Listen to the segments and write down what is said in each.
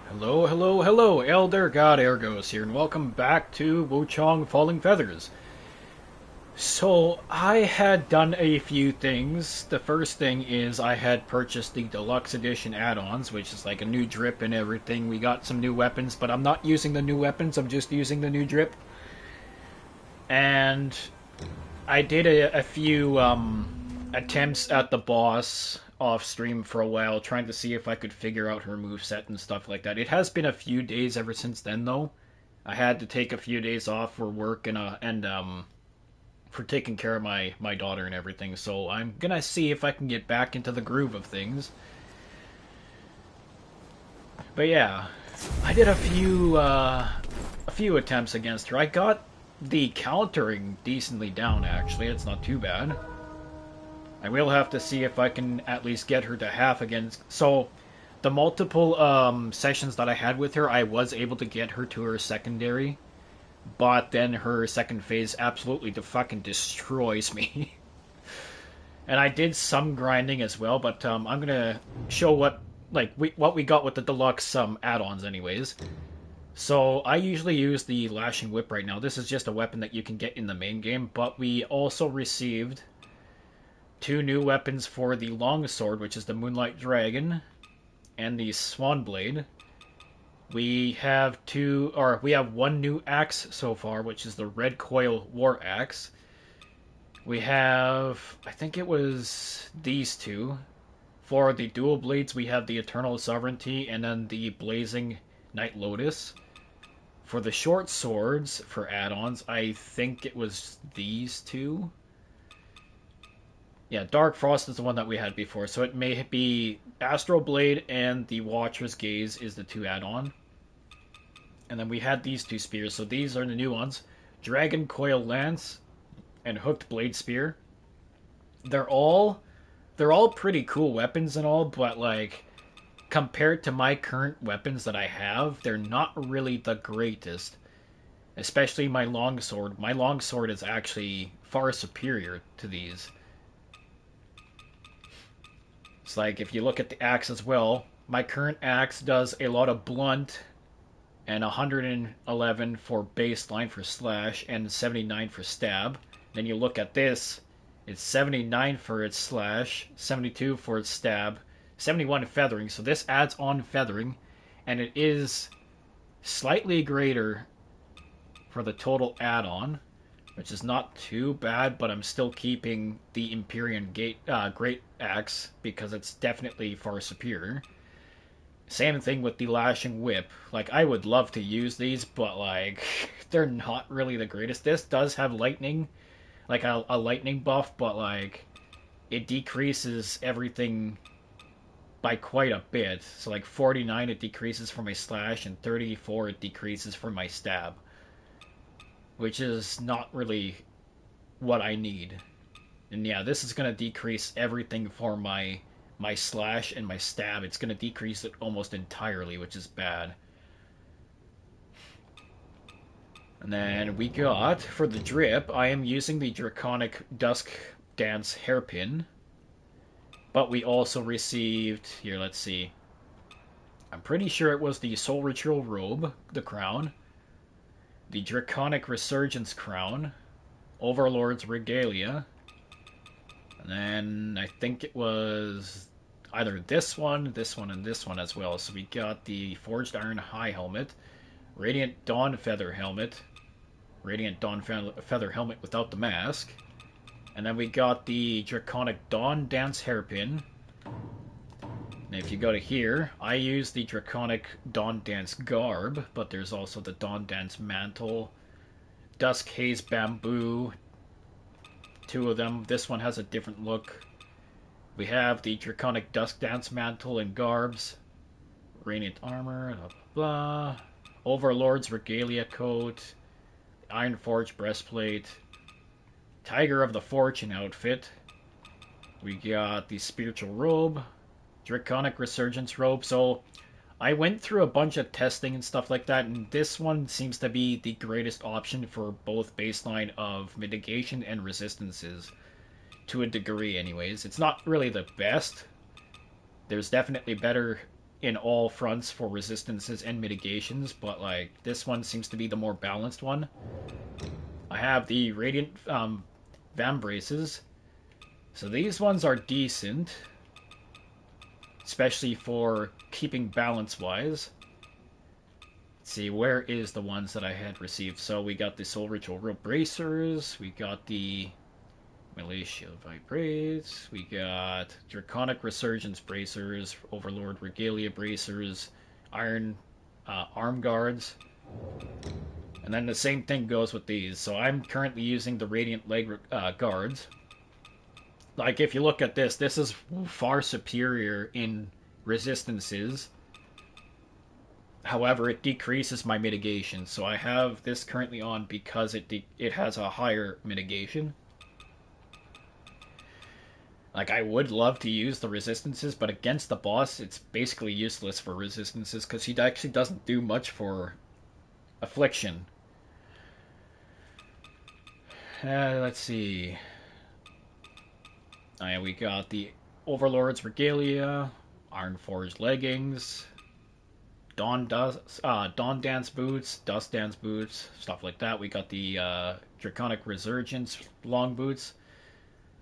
Hello, hello, hello, ElderGodAergos here, and welcome back to WUCHANG Falling Feathers. So, I had done a few things. The first thing is I had purchased the Deluxe Edition add-ons, which is like a new drip and everything. We got some new weapons, but I'm not using the new weapons, I'm just using the new drip. And I did a few attempts at the boss off stream for a while, trying to see if I could figure out her moveset and stuff like that. It has been a few days ever since then, though. I had to take a few days off for work and for taking care of my daughter and everything. So I'm gonna see if I can get back into the groove of things. But yeah, I did a few attempts against her. I got the countering decently down. Actually, it's not too bad. I will have to see if I can at least get her to half against. So, the multiple sessions that I had with her, I was able to get her to her secondary, but then her second phase absolutely fucking destroys me. And I did some grinding as well, but I'm gonna show what we got with the deluxe add-ons, anyways. So I usually use the lashing whip right now. This is just a weapon that you can get in the main game, but we also received two new weapons for the longsword, which is the Moonlight Dragon, and the Swan Blade. We have one new axe so far, which is the Red Coil War Axe. We have, I think it was these two. For the dual blades, we have the Eternal Sovereignty and then the Blazing Night Lotus. For the short swords, for add-ons, I think it was these two. Yeah, Dark Frost is the one that we had before, so it may be Astral Blade and the Watcher's Gaze is the two add-on. And then we had these two spears, so these are the new ones. Dragon Coil Lance and Hooked Blade Spear. They're all pretty cool weapons and all, but like compared to my current weapons that I have, they're not really the greatest. Especially my longsword. My longsword is actually far superior to these. It's like if you look at the axe as well, my current axe does a lot of blunt and 111 for baseline for slash and 79 for stab. Then you look at this, it's 79 for its slash, 72 for its stab, 71 feathering. So this adds on feathering, and it is slightly greater for the total add-on, which is not too bad, but I'm still keeping the Empyrean Great Axe because it's definitely far superior. Same thing with the Lashing Whip. Like, I would love to use these, but, like, they're not really the greatest. This does have lightning, like a lightning buff, but, like, it decreases everything by quite a bit. So, like, 49 it decreases for my slash, and 34 it decreases for my stab. Which is not really what I need. And yeah, this is going to decrease everything for my slash and my stab. It's going to decrease it almost entirely, which is bad. And then we got, for the drip, I am using the Draconic Dusk Dance Hairpin. But we also received, here, let's see. I'm pretty sure it was the Soul Ritual Robe, the crown. The Draconic Resurgence Crown. Overlord's Regalia. And then I think it was either this one, and this one as well. So we got the Forged Iron High Helmet, Radiant Dawn Feather Helmet, Radiant Dawn Feather Helmet without the mask, and then we got the Draconic Dawn Dance Hairpin. And if you go to here, I use the Draconic Dawn Dance Garb, but there's also the Dawn Dance Mantle, Dusk Haze Bamboo, two of them. This one has a different look. We have the Draconic Dusk Dance Mantle and Garbs, Radiant Armor, blah, blah, blah. Overlord's Regalia Coat, Iron Forge Breastplate, Tiger of the Fortune outfit. We got the Spiritual Robe, Draconic Resurgence Robe. So I went through a bunch of testing and stuff like that, and this one seems to be the greatest option for both baseline of mitigation and resistances. To a degree, anyways. It's not really the best. There's definitely better in all fronts for resistances and mitigations, but like this one seems to be the more balanced one. I have the Radiant Vam Braces. So these ones are decent, especially for keeping balance-wise. Let's see, where is the ones that I had received? So we got the Soul Ritual Bracers, we got the Militia Vibrates, we got Draconic Resurgence Bracers, Overlord Regalia Bracers, Iron Arm Guards, and then the same thing goes with these. So I'm currently using the Radiant Leg Guards. Like, if you look at this, this is far superior in resistances. However, it decreases my mitigation, so I have this currently on because it has a higher mitigation. Like, I would love to use the resistances, but against the boss, it's basically useless for resistances because he actually doesn't do much for affliction. Let's see. Oh, yeah, we got the Overlord's Regalia, Ironforged Leggings, Dawn Dance Boots, Dust Dance Boots, stuff like that. We got the Draconic Resurgence Long Boots.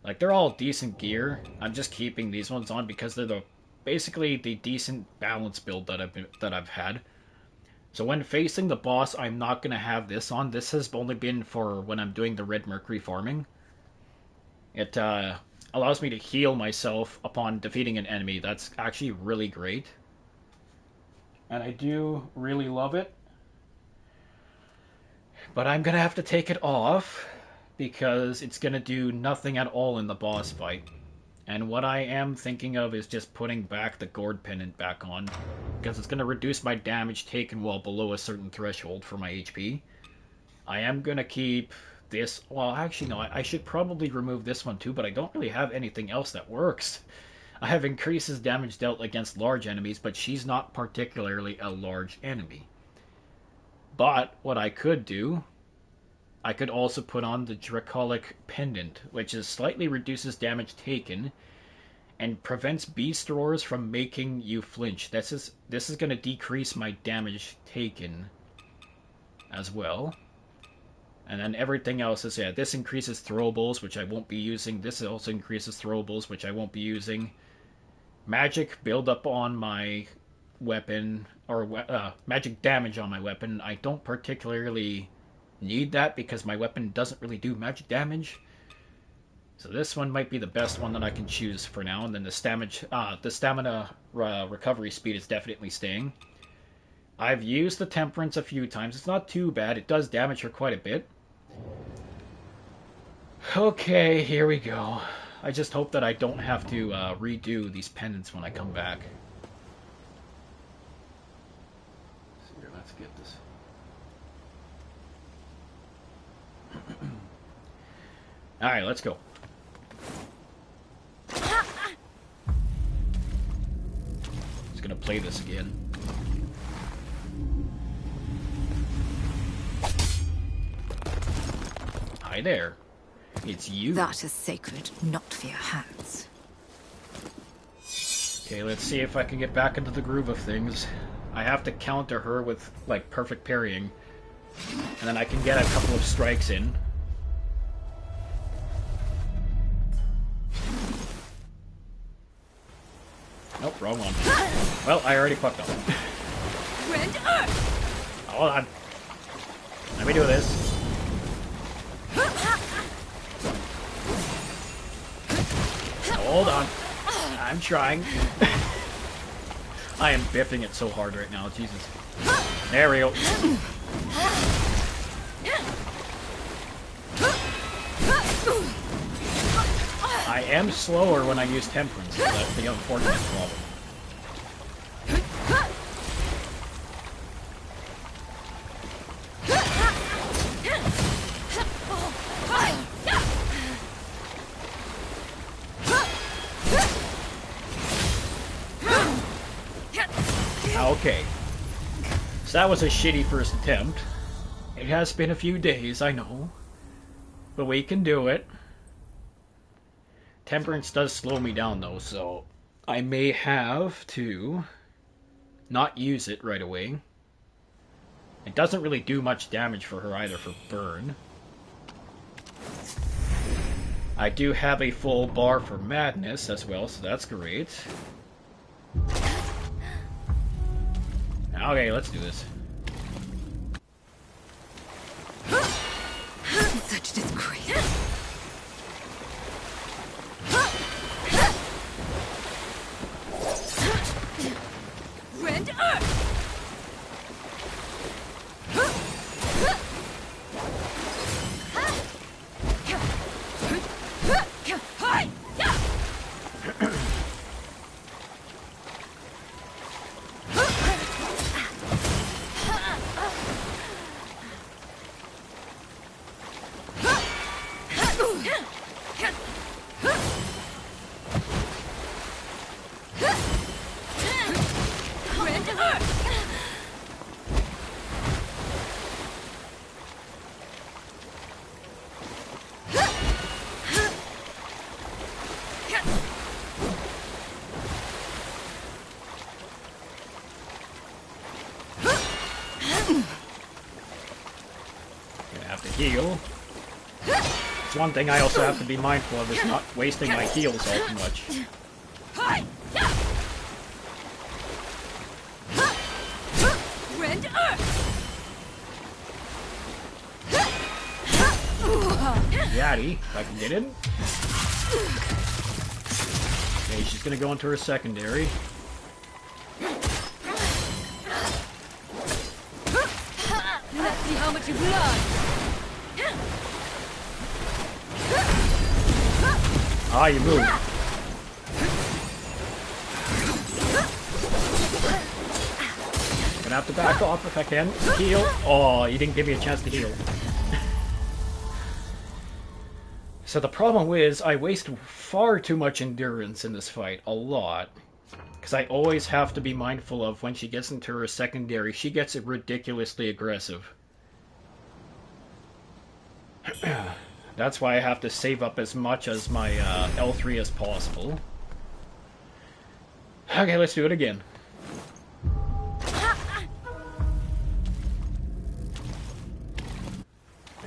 Like, they're all decent gear. I'm just keeping these ones on because they're basically the decent balance build that I've had. So when facing the boss, I'm not gonna have this on. This has only been for when I'm doing the Red Mercury farming. It allows me to heal myself upon defeating an enemy. That's actually really great. And I do really love it. But I'm gonna have to take it off because it's going to do nothing at all in the boss fight. And what I am thinking of is just putting back the Gourd Pendant back on, because it's going to reduce my damage taken while below a certain threshold for my HP. I am going to keep this... Well, actually, no, I should probably remove this one too, but I don't really have anything else that works. I have increases damage dealt against large enemies, but she's not particularly a large enemy. But what I could do... I could also put on the Draconic Pendant, which is slightly reduces damage taken and prevents beast roars from making you flinch. This is going to decrease my damage taken as well. And then everything else is, yeah, this increases throwables, which I won't be using. This also increases throwables, which I won't be using. Magic build up on my weapon, or magic damage on my weapon. I don't particularly need that because my weapon doesn't really do magic damage. So this one might be the best one that I can choose for now. And then the stamina recovery speed is definitely staying. I've used the Temperance a few times. It's not too bad. It does damage her quite a bit. Okay, here we go. I just hope that I don't have to redo these pendants when I come back. Here, let's get this. Alright, let's go. Just gonna play this again. Hi there. It's you. That is sacred, not for your hands. Okay, let's see if I can get back into the groove of things. I have to counter her with, like, perfect parrying. And then I can get a couple of strikes in. Nope, wrong one. Well, I already fucked up. Hold on. Let me do this. Hold on. I'm trying. I am biffing it so hard right now, Jesus. There we go. I am slower when I use Temperance, so that's the unfortunate problem. Okay. So that was a shitty first attempt. It has been a few days, I know. But we can do it. Temperance does slow me down though, so I may have to not use it right away. It doesn't really do much damage for her either for burn. I do have a full bar for madness as well, so that's great. Okay, let's do this. Such disgrace. Rend earth. Heal. It's one thing I also have to be mindful of is not wasting my heals all too much. Yaddy, if I can get in. Okay, she's gonna go into her secondary. Let's see how much you've learned. Ah, you moved. Gonna have to back off if I can. Heal. Oh, you didn't give me a chance to heal. So the problem is, I waste far too much endurance in this fight. A lot. Because I always have to be mindful of when she gets into her secondary, she gets ridiculously aggressive. That's why I have to save up as much as my L3 as possible. Okay, let's do it again.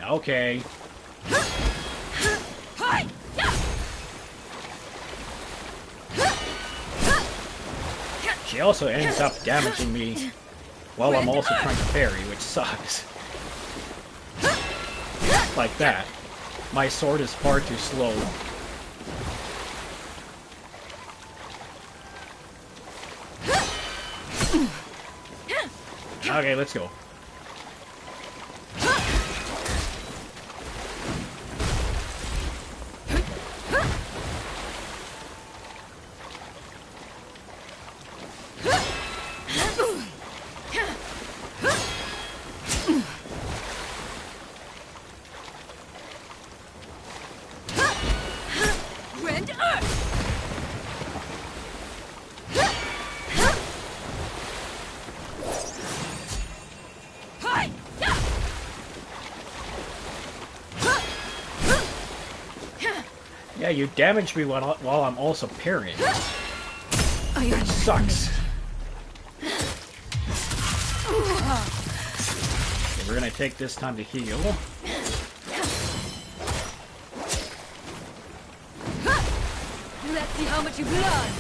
Okay. She also ends up damaging me while I'm also trying to parry, which sucks. Like that. My sword is far too slow. Okay, let's go. Yeah, you damaged me while I'm also parrying. Oh, Which sucks. Okay, we're gonna take this time to heal. Let's see how much you've learned.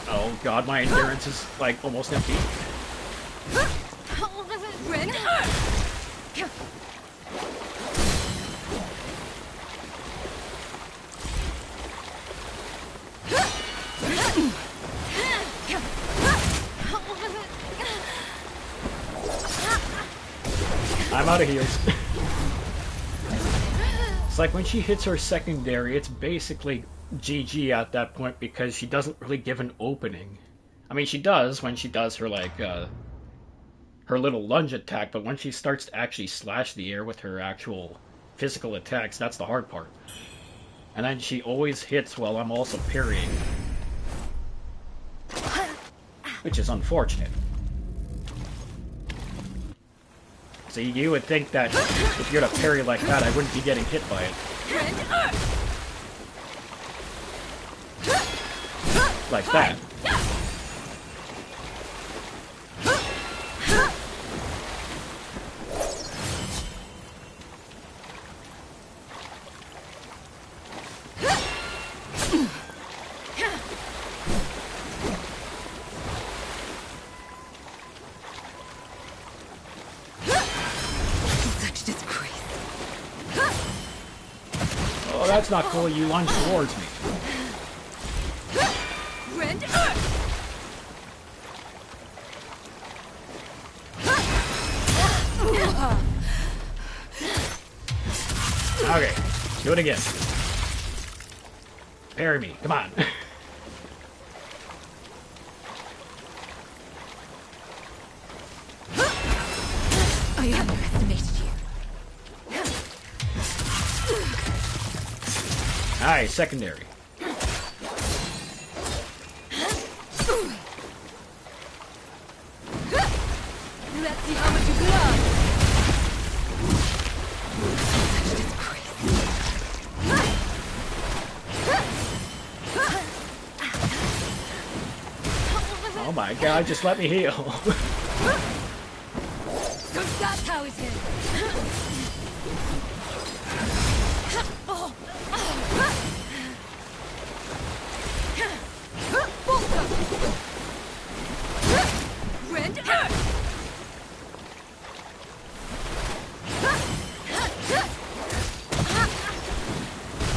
Oh god, my endurance is like almost empty. Rend I'm out of heals. It's like when she hits her secondary, it's basically GG at that point because she doesn't really give an opening. I mean, she does when she does her, like, her little lunge attack, but when she starts to actually slash the air with her actual physical attacks, that's the hard part. And then she always hits while I'm also parrying. Which is unfortunate. So you would think that if you're to parry like that, I wouldn't be getting hit by it. Like that. Such disgrace. Oh, that's not cool. You lunge towards me. Rend. Okay, do it again. Parry me. Come on. I underestimated you. Alright, secondary. Let's see how much you got. Such disgrace. Oh my god, just let me heal. So that's how it's hit. Rend.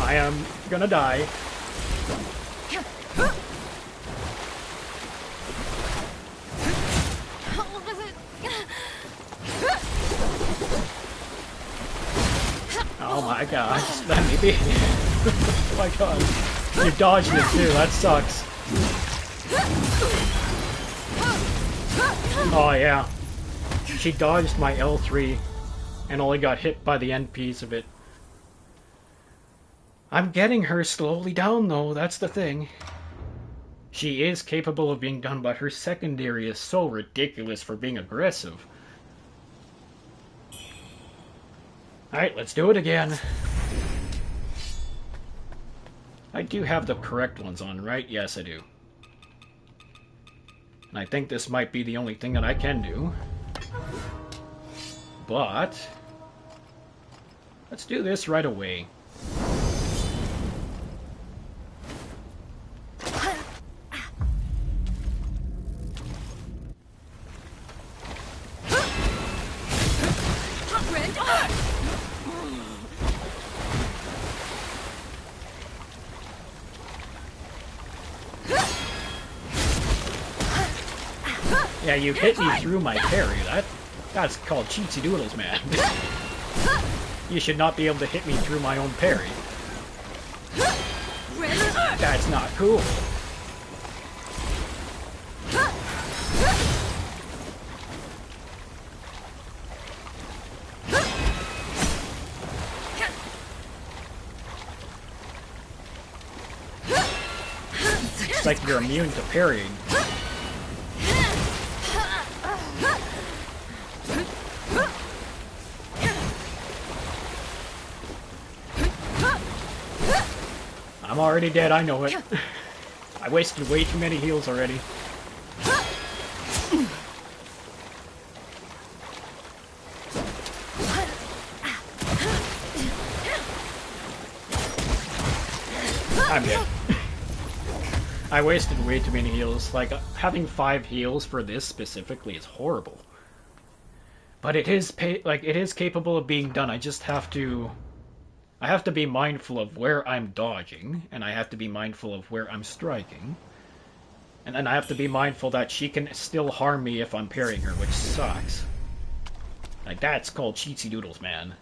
I am gonna die. Oh my god, just let me be. Oh my god. You dodged it too, that sucks. Oh yeah. She dodged my L3 and only got hit by the end piece of it. I'm getting her slowly down though, that's the thing. She is capable of being done, but her secondary is so ridiculous for being aggressive. Alright, let's do it again. I do have the correct ones on, right? Yes, I do. And I think this might be the only thing that I can do. But let's do this right away. Yeah, you hit me through my parry. That's called cheatsy doodles, man. You should not be able to hit me through my own parry. That's not cool. It's like you're immune to parrying. I'm already dead, I know it. I wasted way too many heals already. I'm dead. I wasted way too many heals. Like, having 5 heals for this specifically is horrible. But it is it is capable of being done. I just have to... I have to be mindful of where I'm dodging, and I have to be mindful of where I'm striking. And then I have to be mindful that she can still harm me if I'm parrying her, which sucks. Like, that's called cheatsy doodles, man.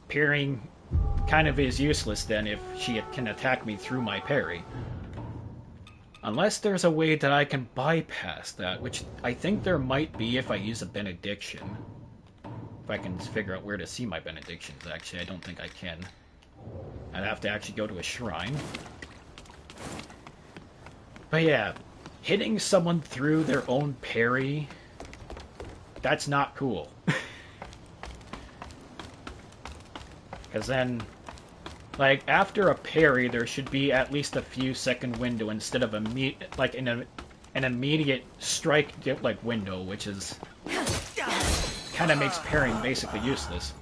Parrying kind of is useless then if she can attack me through my parry. Unless there's a way that I can bypass that, which I think there might be if I use a benediction. If I can figure out where to see my benedictions, actually, I don't think I can. I'd have to actually go to a shrine. But yeah, hitting someone through their own parry, that's not cool. Because then Like, after a parry, there should be at least a few second window instead of like an immediate strike like window, which is kind of makes parrying basically useless.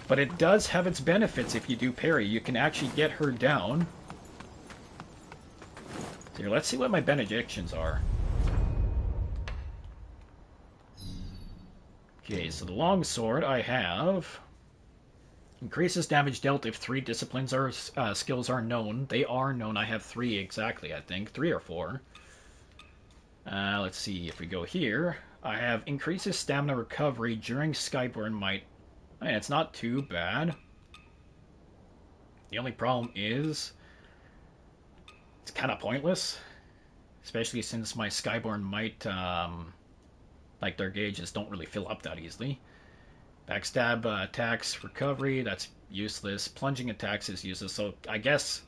But it does have its benefits if you do parry. You can actually get her down. So here, let's see what my benedictions are. Okay, so the longsword I have increases damage dealt if 3 disciplines or skills are known. They are known. I have 3 exactly, I think. 3 or 4. Let's see, if we go here, I have increases stamina recovery during Skyborn Might. I mean, it's not too bad. The only problem is it's kind of pointless, especially since my Skyborn Might, like their gauges don't really fill up that easily. Backstab attacks recovery, that's useless. Plunging attacks is useless. So I guess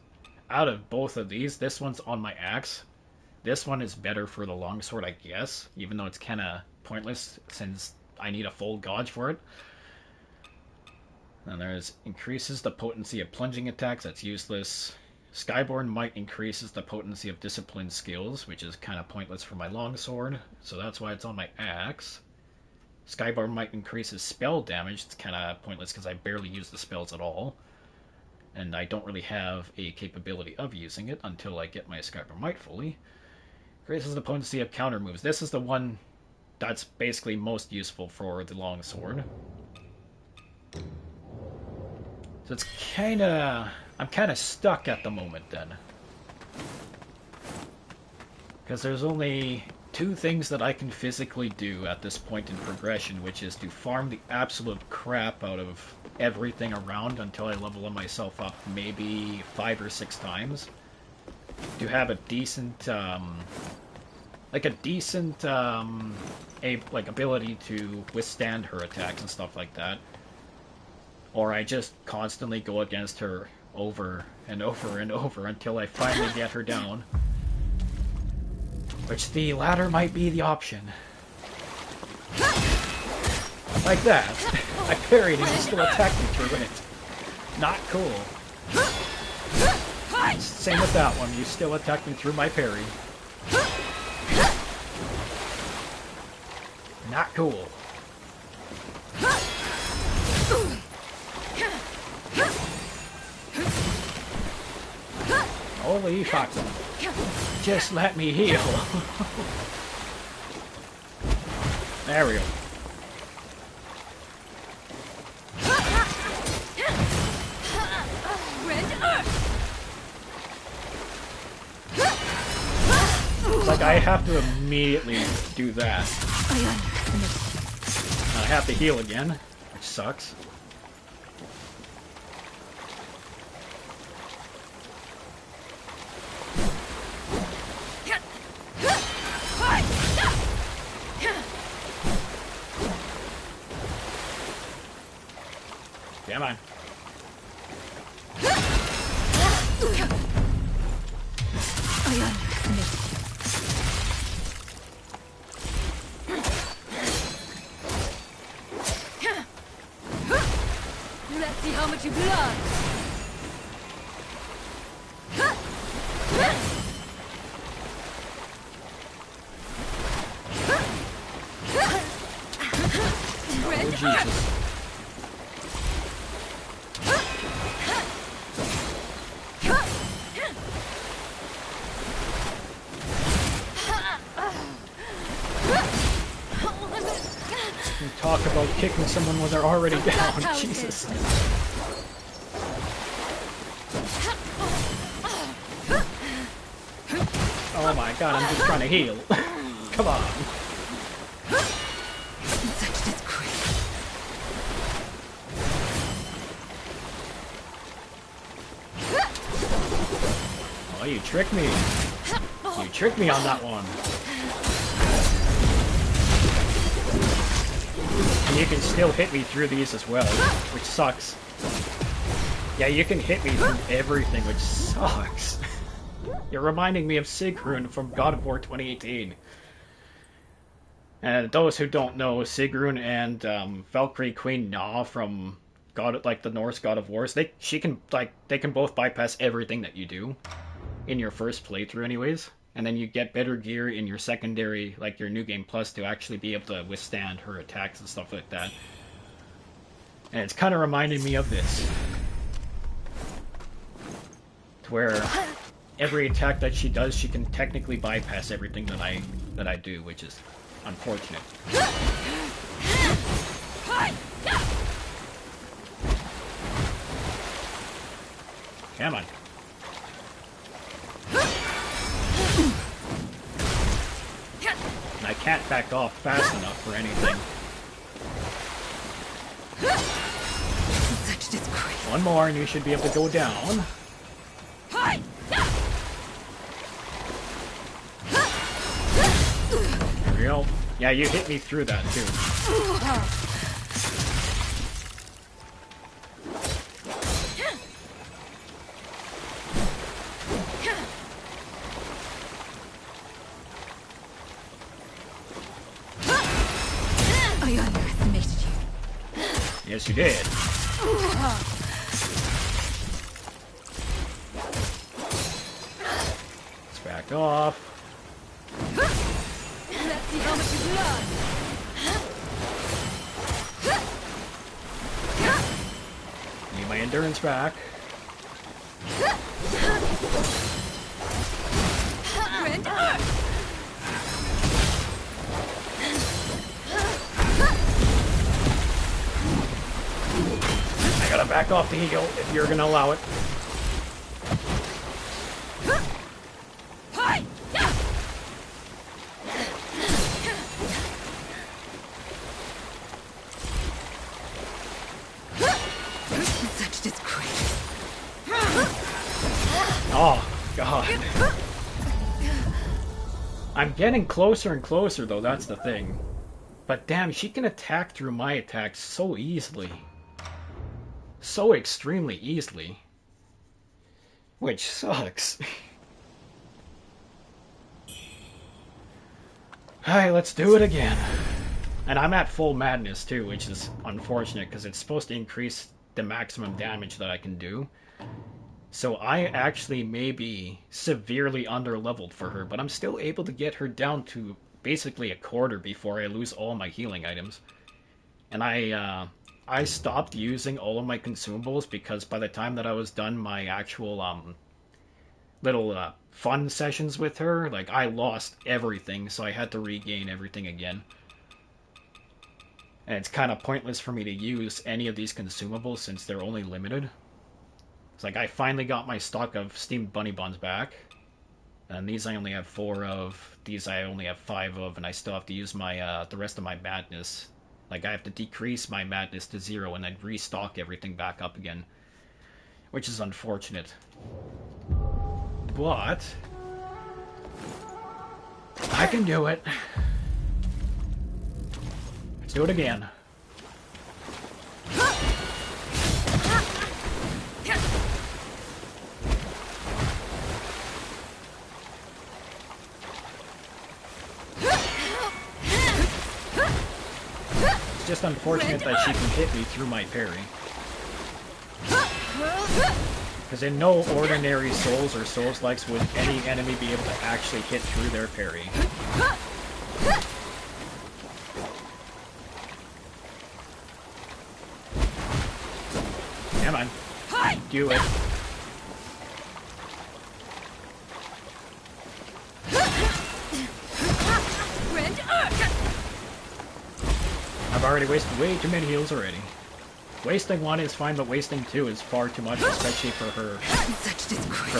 out of both of these, this one's on my axe. This one is better for the longsword, I guess, even though it's kind of pointless since I need a full gauge for it. And there's increases the potency of plunging attacks, that's useless. Skyborn Might increases the potency of discipline skills, which is kind of pointless for my longsword, so that's why it's on my axe. Skyborn Might increases spell damage, it's kind of pointless because I barely use the spells at all. And I don't really have a capability of using it until I get my Skyborn Might fully. Increases the potency of counter moves. This is the one that's basically most useful for the longsword. So it's I'm kind of stuck at the moment then. Because there's only 2 things that I can physically do at this point in progression, which is to farm the absolute crap out of everything around until I level myself up maybe 5 or 6 times. To have a decent, ability to withstand her attacks and stuff like that. Or I just constantly go against her over and over and over until I finally get her down. Which the latter might be the option. Like that. I parried and he still attacked me through it. Not cool. Same with that one. You still attacked me through my parry. Not cool. Holy fuck. Just let me heal. There we go. It's like I have to immediately do that. I have to heal again, which sucks. Come on. Let's see how much you blood. Oh, Jesus. Talk about kicking someone when they're already down. Jesus. Oh my god, I'm just trying to heal. Come on. Oh, you tricked me. You tricked me on that one. And you can still hit me through these as well, which sucks. Yeah, you can hit me through everything, which sucks. You're reminding me of Sigrun from God of War 2018. And those who don't know, Sigrun and Valkyrie Queen Na from God, like the Norse God of Wars. She can like they can both bypass everything that you do in your first playthrough, anyways. And then you get better gear in your secondary, like your New Game Plus, to actually be able to withstand her attacks and stuff like that. And it's kind of reminding me of this, to where every attack that she does, she can technically bypass everything that I do, which is unfortunate. Come on. And I can't back off fast enough for anything. Such disgrace. One more and you should be able to go down. There we go. Yeah, you hit me through that too. I underestimated you. Yes, you did. Let's back off. Let's see how much you learn. Need my endurance back. Friend. I gotta back off the heal if you're gonna allow it. Such disgrace. Oh, God. I'm getting closer and closer, though, that's the thing. But damn, she can attack through my attacks so easily. So extremely easily. Which sucks. Alright, let's do it again. And I'm at full madness too, which is unfortunate because it's supposed to increase the maximum damage that I can do. So I actually may be severely under-leveled for her, but I'm still able to get her down to basically a quarter before I lose all my healing items. And I stopped using all of my consumables because by the time that I was done my actual little fun sessions with her, like I lost everything, so I had to regain everything again. And it's kind of pointless for me to use any of these consumables since they're only limited. It's like I finally got my stock of steamed bunny buns back. And these I only have 4 of, these I only have 5 of, and I still have to use my the rest of my madness. Like I have to decrease my madness to 0 and then restock everything back up again. Which is unfortunate. But I can do it. Let's do it again. It's just unfortunate that she can hit me through my parry. Because in no ordinary Souls or Souls-likes would any enemy be able to actually hit through their parry. Come on. Do it. I've already wasted way too many heals already. Wasting 1 is fine, but wasting 2 is far too much, especially for her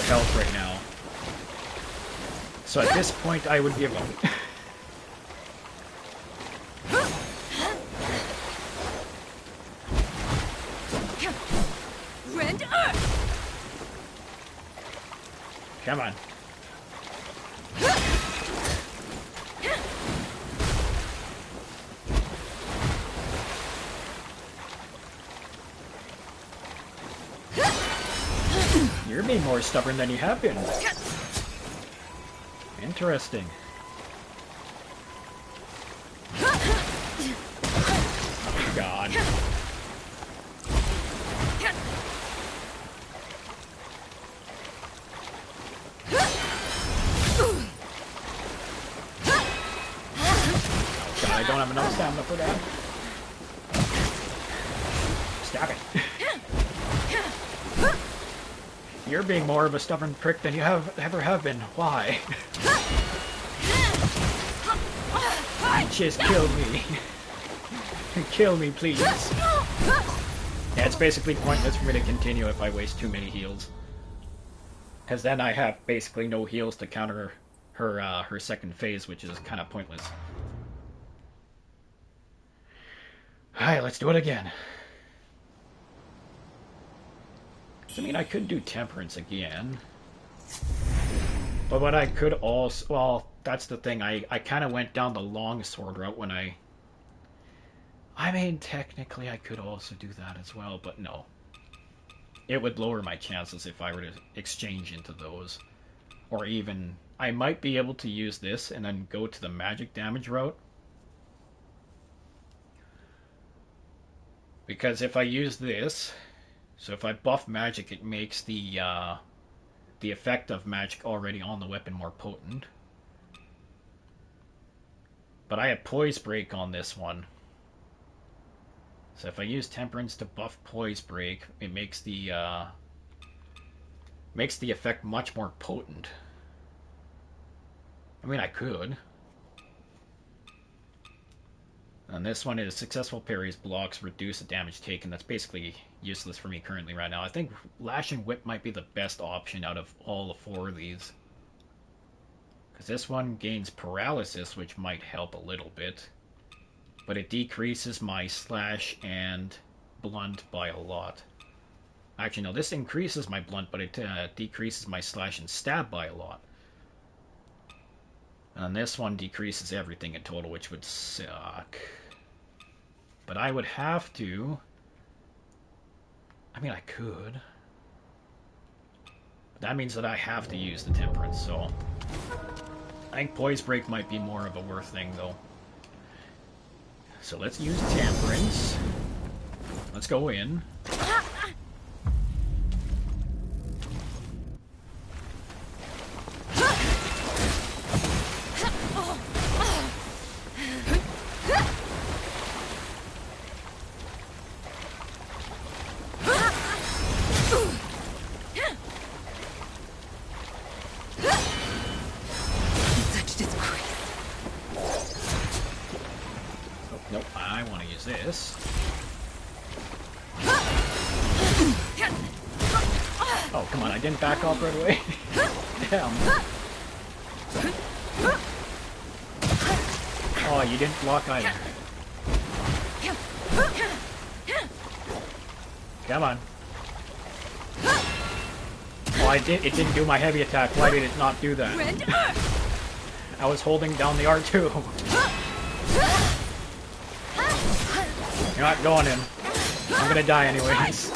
health right now. So at this point, I would give up. Come on. You're being more stubborn than you have been. Interesting. Oh, God. have enough stamina for that. Stab it. You're being more of a stubborn prick than you ever have been. Why? Just kill me. Kill me, please. Yeah, it's basically pointless for me to continue if I waste too many heals. Because then I have basically no heals to counter her second phase, which is kind of pointless. Alright, let's do it again. I mean, I could do Temperance again. But what I could also... Well, that's the thing. I kind of went down the long sword route when I mean, technically I could also do that as well, but no. It would lower my chances if I were to exchange into those. Or even... I might be able to use this and then go to the magic damage route. Because if I use this... So if I buff magic, it makes the effect of magic already on the weapon more potent. But I have Poise Break on this one. So if I use Temperance to buff Poise Break, it makes the effect much more potent. I mean, I could. And this one is successful parries, blocks, reduce the damage taken. That's basically useless for me currently right now. I think Lashing Whip might be the best option out of all the four of these. Because this one gains paralysis, which might help a little bit. But it decreases my slash and blunt by a lot. Actually, no, this increases my blunt, but it decreases my slash and stab by a lot. And this one decreases everything in total, which would suck. But I would have to... I mean, I could. But that means that I have to use the Temperance, so... I think Poise Break might be more of a worth thing, though. So let's use Temperance. Let's go in. Oh, come on, I didn't back off right away. Damn. Oh, you didn't block either. Come on. Oh, it didn't do my heavy attack. Why did it not do that? I was holding down the R2. You're not going in. I'm gonna die anyways.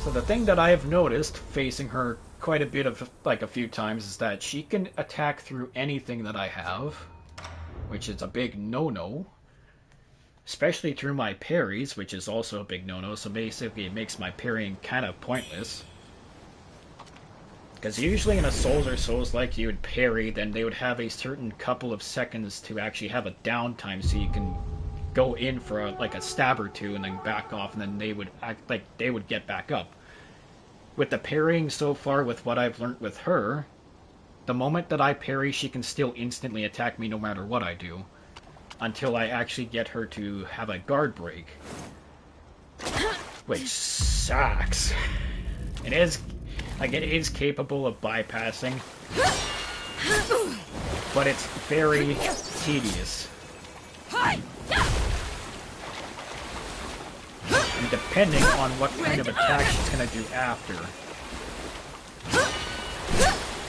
So the thing that I have noticed facing her quite a bit of, like a few times, is that she can attack through anything that I have, which is a big no-no. Especially through my parries, which is also a big no-no, so basically it makes my parrying kind of pointless. Because usually in a Souls or Souls-like, you would parry, then they would have a certain couple of seconds to actually have a downtime so you can go in for like a stab or two and then back off, and then they would act like they would get back up. With the parrying so far, with what I've learned with her, the moment that I parry, she can still instantly attack me no matter what I do, until I actually get her to have a guard break. Which sucks. It is capable of bypassing, but it's very tedious. And depending on what kind of attack she's going to do after.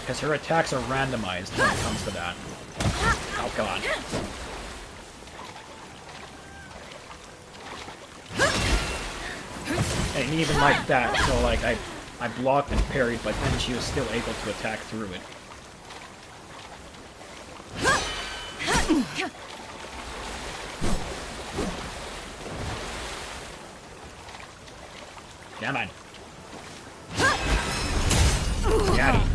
Because her attacks are randomized when it comes to that. Oh god. And even like that, so like I blocked and parried, but then she was still able to attack through it. Come on. Got him.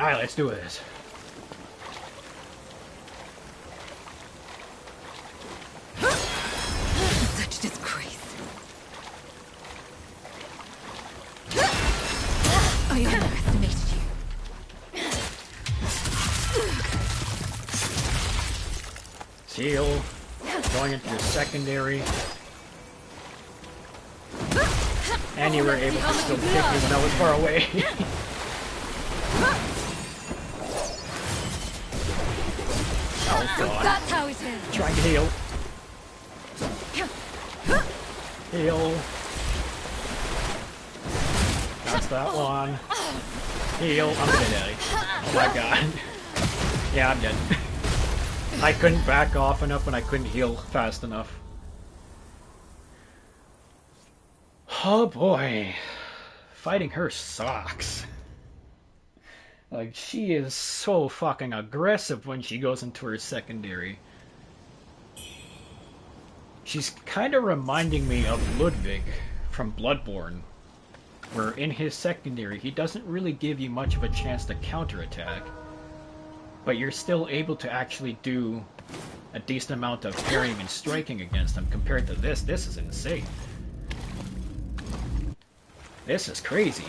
Alright, let's do this. Such disgrace. I underestimated you. Seal. Going into your secondary. And you were able to still kick me when I was far away. Oh god. That's how he's been. Trying to heal. Heal. That's that one. Heal. I'm gonna die. Oh my god. Yeah, I'm dead. I couldn't back off enough and I couldn't heal fast enough. Oh boy. Fighting her sucks. Like, she is so fucking aggressive when she goes into her secondary. She's kind of reminding me of Ludwig from Bloodborne, where in his secondary he doesn't really give you much of a chance to counterattack, but you're still able to actually do a decent amount of parrying and striking against him. Compared to this is insane. This is crazy.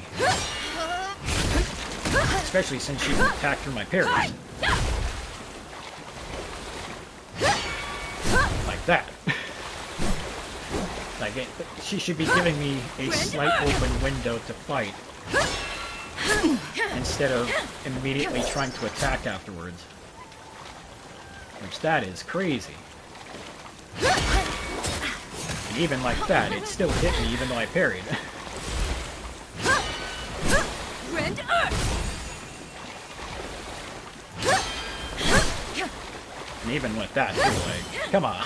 Especially since she can attack through my parries. Like that. Like, she should be giving me a slight open window to fight, instead of immediately trying to attack afterwards. Which, that is crazy. And even like that, it still hit me even though I parried. And even with that, too, like, come on.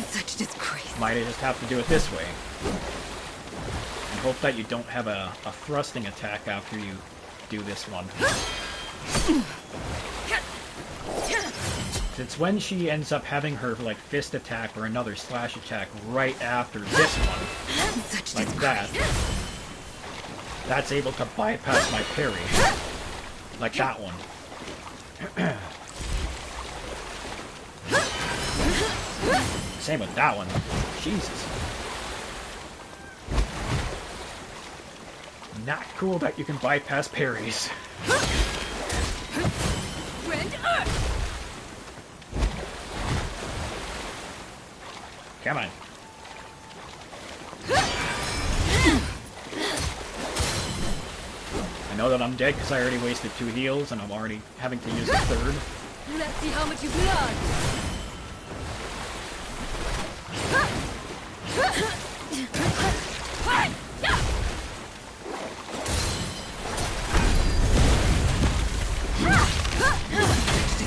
Such disgrace. Might just have to do it this way. And hope that you don't have a thrusting attack after you do this one. It's when she ends up having her, like, fist attack or another slash attack right after this one. Such Like disgrace. that. That's able to bypass my parry. Like that one. Same with that one. Jesus. Not cool that you can bypass parries. Come on. I know that I'm dead because I already wasted 2 heals and I'm already having to use a 3rd. Let's see how much you blood.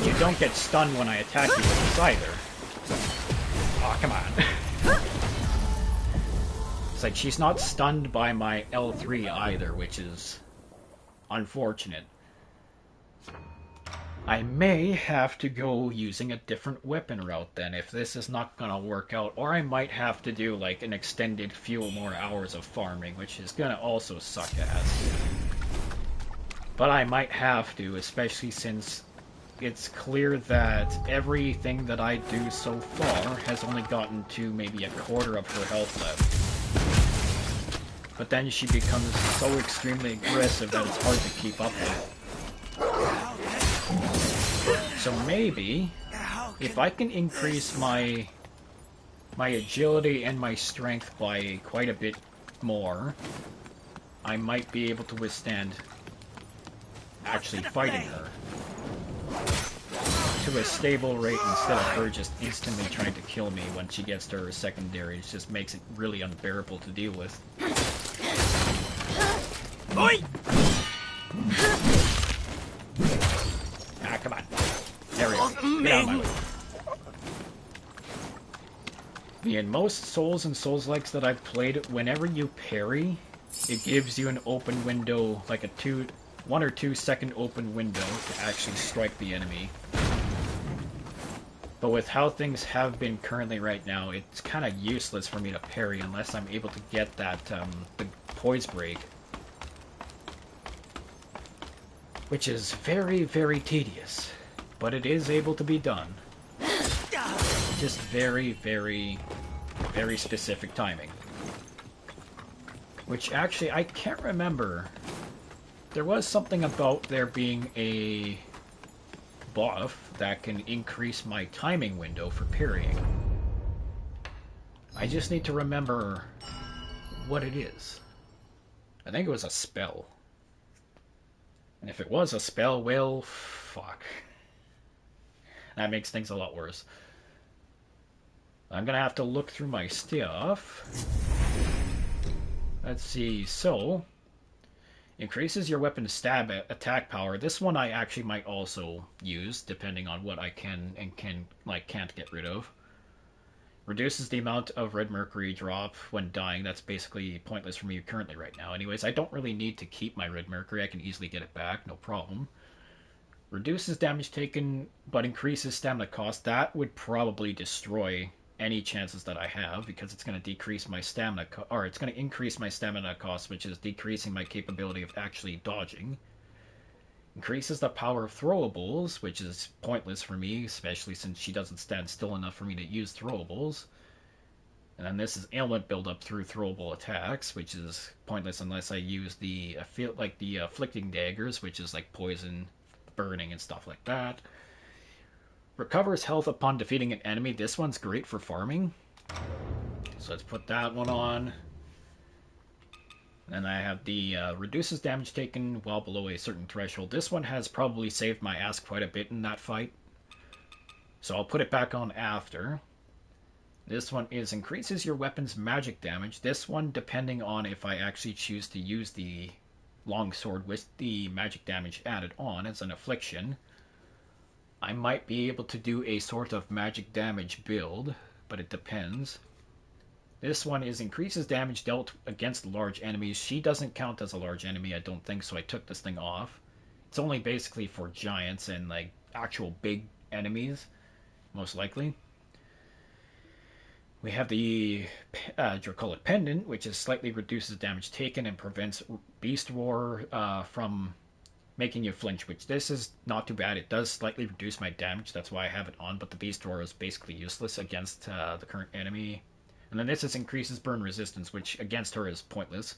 You don't get stunned when I attack you with this either. Aw, come on. It's like she's not stunned by my L3 either, which is unfortunate. I may have to go using a different weapon route then if this is not gonna work out, or I might have to do like an extended few more hours of farming, which is gonna also suck ass. But I might have to, especially since it's clear that everything that I do so far has only gotten to maybe a quarter of her health left. But then she becomes so extremely aggressive that it's hard to keep up with. So maybe, if I can increase my agility and my strength by quite a bit more, I might be able to withstand actually fighting her to a stable rate instead of her just instantly trying to kill me when she gets to her secondary. It just makes it really unbearable to deal with. Oi! Ah, come on. There we go. Get out of my way. In most Souls and Souls-likes that I've played, whenever you parry, it gives you an open window, like a 1 or 2 second open window to actually strike the enemy. But with how things have been currently right now, it's kind of useless for me to parry unless I'm able to get that the poise break, which is very, very tedious. But it is able to be done. Just very, very, very specific timing. Which actually, I can't remember. There was something about there being a buff that can increase my timing window for parrying. I just need to remember what it is. I think it was a spell. And if it was a spell, well, fuck. That makes things a lot worse. I'm gonna have to look through my stuff. Let's see, so... increases your weapon's stab attack power. This one I actually might also use, depending on what I can and can't get rid of. Reduces the amount of red mercury drop when dying. That's basically pointless for me currently right now. Anyways, I don't really need to keep my red mercury. I can easily get it back, no problem. Reduces damage taken, but increases stamina cost. That would probably destroy any chances that I have, because it's going to decrease my stamina, or it's going to increase my stamina cost, which is decreasing my capability of actually dodging. Increases the power of throwables, which is pointless for me, especially since she doesn't stand still enough for me to use throwables. And then this is ailment buildup through throwable attacks, which is pointless unless I use the afflicting daggers, which is like poison, burning, and stuff like that. Recovers health upon defeating an enemy. This one's great for farming. So let's put that one on. Then I have the reduces damage taken while below a certain threshold. This one has probably saved my ass quite a bit in that fight. So I'll put it back on after. This one is increases your weapon's magic damage. This one, depending on if I actually choose to use the longsword with the magic damage added on as an affliction, I might be able to do a sort of magic damage build, but it depends. This one is increases damage dealt against large enemies. She doesn't count as a large enemy, I don't think, so I took this thing off. It's only basically for giants and like actual big enemies, most likely. We have the Dracolic Pendant, which is slightly reduces damage taken and prevents Beast Roar from making you flinch, which this is not too bad. It does slightly reduce my damage, that's why I have it on, but the Beast Roar is basically useless against the current enemy. And then this is increases burn resistance, which against her is pointless.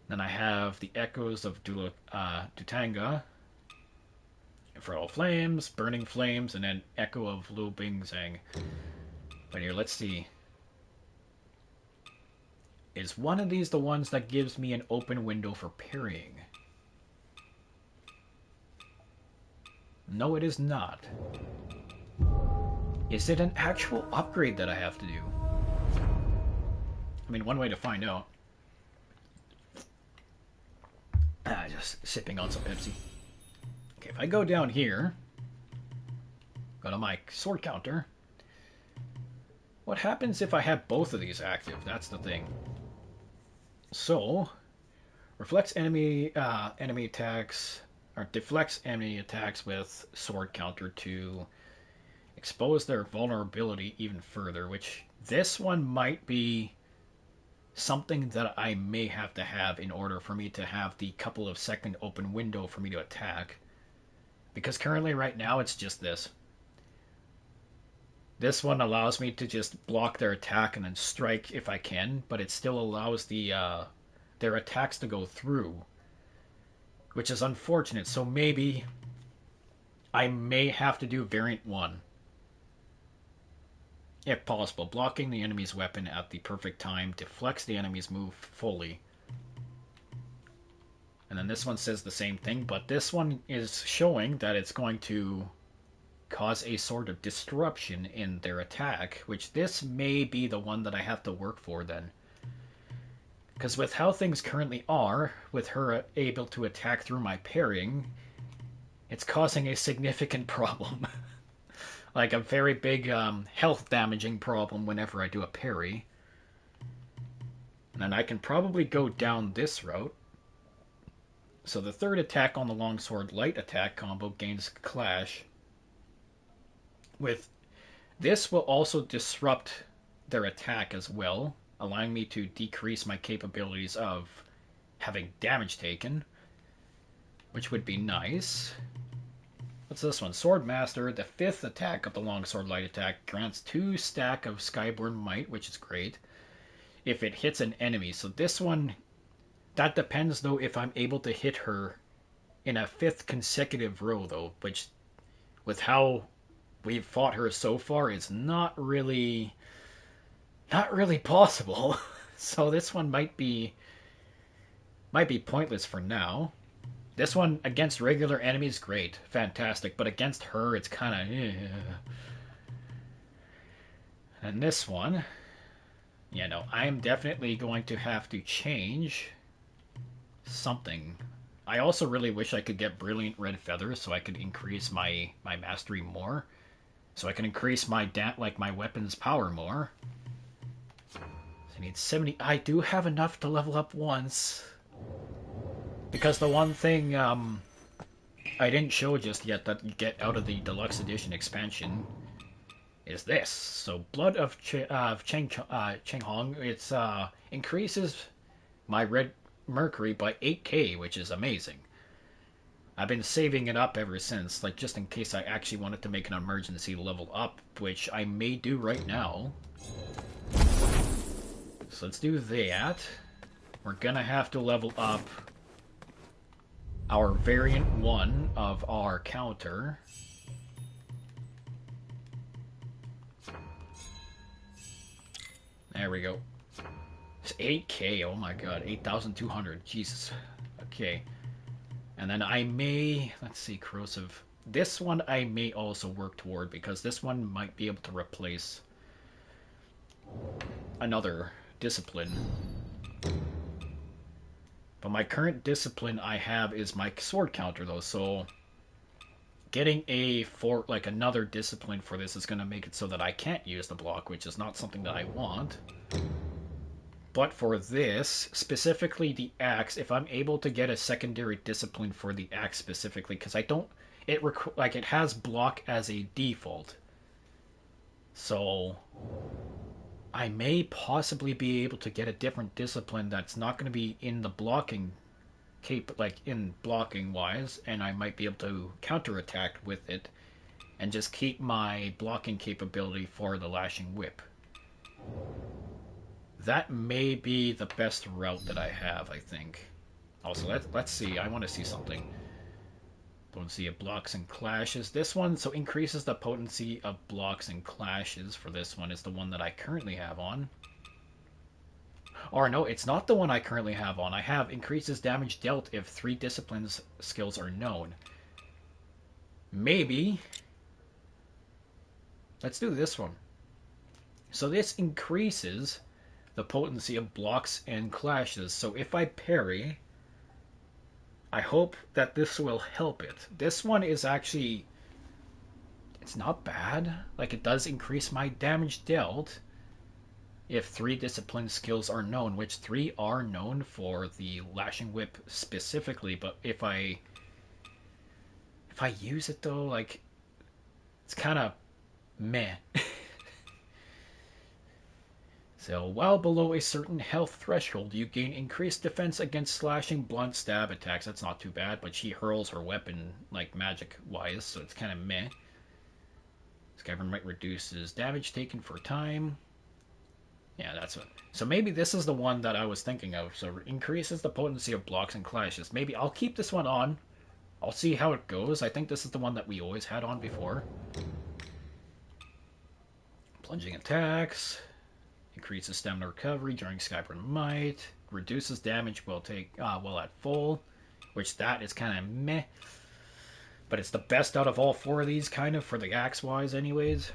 Then I have the Echoes of Dutanga, Infernal Flames, Burning Flames, and then Echo of Lu Bingzang. But here, let's see. Is one of these the ones that gives me an open window for parrying? No, it is not. Is it an actual upgrade that I have to do? I mean, one way to find out. Just sipping on some Pepsi. Okay, if I go down here, go to my sword counter. What happens if I have both of these active? That's the thing. So, reflects enemy attacks, or deflects enemy attacks with sword counter to expose their vulnerability even further, which this one might be something that I may have to have in order for me to have the couple of second open window for me to attack. Because currently right now it's just this. This one allows me to just block their attack and then strike if I can, but it still allows their attacks to go through, which is unfortunate. So maybe I may have to do variant 1. If possible, blocking the enemy's weapon at the perfect time deflects the enemy's move fully. And then this one says the same thing, but this one is showing that it's going to cause a sort of disruption in their attack, which this may be the one that I have to work for then. Because with how things currently are, with her able to attack through my parrying, it's causing a significant problem. Like a very big health damaging problem whenever I do a parry. And then I can probably go down this route. So the third attack on the longsword light attack combo gains clash. With this will also disrupt their attack as well, allowing me to decrease my capabilities of having damage taken, which would be nice. What's this one? Sword Master. The 5th attack of the Longsword Light attack grants 2 stack of Skyborn Might, which is great, if it hits an enemy. So this one, that depends though if I'm able to hit her in a 5th consecutive row though, which with how we've fought her so far is not really possible. So this one might be pointless for now. This one against regular enemies, great, fantastic, but against her, it's kind of. And this one, I am definitely going to have to change something. I also really wish I could get brilliant red feathers so I could increase my mastery more, so I can increase my weapon's power more. So I need 70. I do have enough to level up once. Because the one thing I didn't show just yet that you get out of the deluxe edition expansion is this. So Blood of Cheng Hong, it increases my red Mercury by 8k, which is amazing. I've been saving it up ever since, like just in case I actually wanted to make an emergency level up, which I may do right now. So let's do that. We're gonna have to level up our variant 1 of our counter. There we go. It's 8k, oh my god, 8,200, Jesus. Okay. And then I may, let's see, corrosive. This one I may also work toward, because this one might be able to replace another discipline. But my current discipline I have is my sword counter though, so getting another discipline for this is going to make it so that I can't use the block, which is not something that I want. But for this, specifically the axe, if I'm able to get a secondary discipline for the axe specifically, because it has block as a default, so I may possibly be able to get a different discipline that's not going to be in the blocking in blocking wise, and I might be able to counterattack with it and just keep my blocking capability for the lashing whip. That may be the best route that I have, I think. Also, let's see. I want to see something. Potency of blocks and clashes. This one, so increases the potency of blocks and clashes for this one is the one that I currently have on. Or no, it's not the one I currently have on. I have increases damage dealt if 3 disciplines skills are known. Maybe. Let's do this one. So this increases the potency of blocks and clashes. So if I parry, I hope that this will help it. This one is actually, it's not bad. Like, it does increase my damage dealt if 3 discipline skills are known, which 3 are known for the lashing whip specifically. But if I use it though, like, it's kind of meh. So, while below a certain health threshold, you gain increased defense against slashing blunt stab attacks. That's not too bad, but she hurls her weapon, like, magic-wise, so it's kind of meh. Skyburn Might reduces damage taken for time. Yeah, that's what. So maybe this is the one that I was thinking of. So, increases the potency of blocks and clashes. Maybe I'll keep this one on. I'll see how it goes. I think this is the one that we always had on before. Plunging attacks. Increases stamina recovery during Skyburn Might. Reduces damage while at full. Which that is kind of meh. But it's the best out of all 4 of these, kind of, for the axe-wise anyways.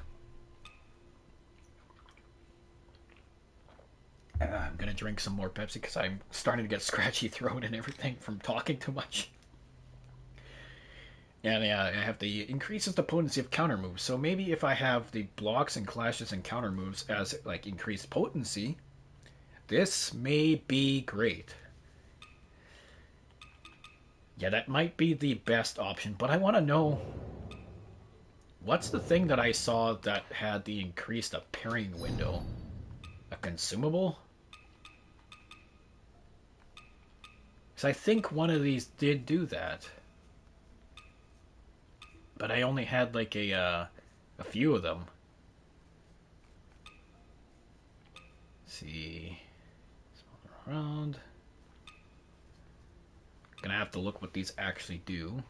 I'm going to drink some more Pepsi because I'm starting to get scratchy throat and everything from talking too much. And I have the increases the potency of counter moves. So maybe if I have the blocks and clashes and counter moves as like increased potency, this may be great. Yeah, that might be the best option, but I want to know What's the thing that I saw that had the increased appearing window? A consumable? Because I think one of these did do that, but I only had like a few of them. Let's see, around. Gonna have to look what these actually do.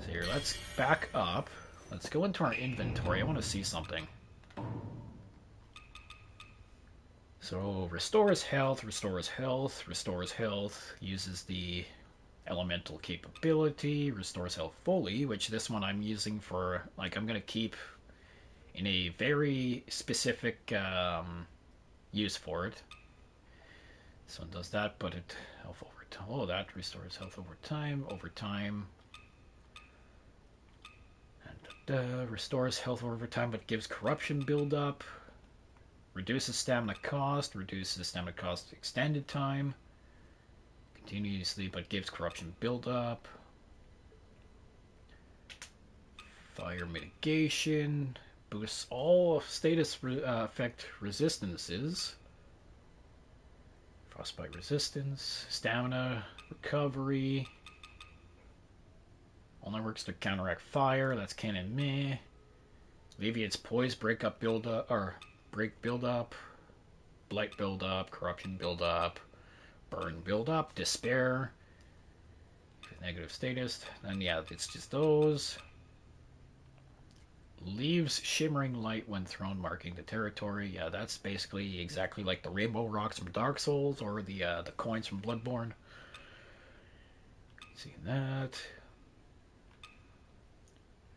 So here, let's back up. Let's go into our inventory. I want to see something. So restores health, restores health, restores health, uses the elemental capability, restores health fully, which this one I'm using for, like, I'm going to keep in a very specific use for it. This one does that, but it health over time. Oh, that restores health over time, and restores health over time, but gives corruption buildup. Reduces stamina cost, extended time. Continuously, but gives corruption buildup. Fire mitigation. Boosts all status effect resistances. Frostbite resistance. Stamina recovery. Only works to counteract fire. That's canon meh. Alleviates poise, break buildup, blight buildup, corruption buildup, burn buildup, despair, negative status. Then yeah, it's just those. Leaves shimmering light when thrown, marking the territory. Yeah, that's basically exactly like the rainbow rocks from Dark Souls or the coins from Bloodborne. See that.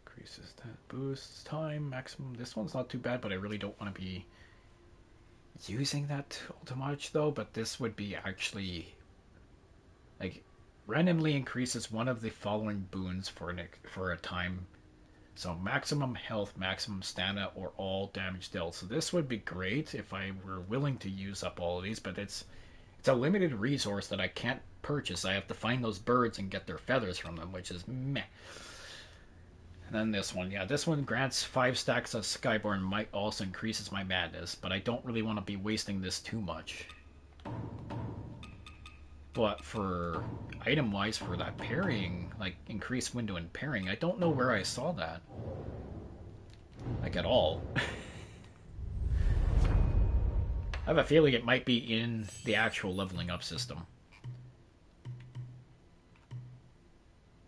Increases that boosts time maximum. This one's not too bad, but I really don't want to be using that all too much though. But this would be actually like randomly increases one of the following boons for a time. So maximum health, maximum stamina, or all damage dealt. So this would be great if I were willing to use up all of these, but it's a limited resource that I can't purchase. I have to find those birds and get their feathers from them, which is meh. And then this one, yeah, this one grants 5 stacks of Skyborn Might, also increases my madness, but I don't really want to be wasting this too much. But for item-wise, for that parrying, like increased window and parrying, I don't know where I saw that. Like at all. I have a feeling it might be in the actual leveling up system.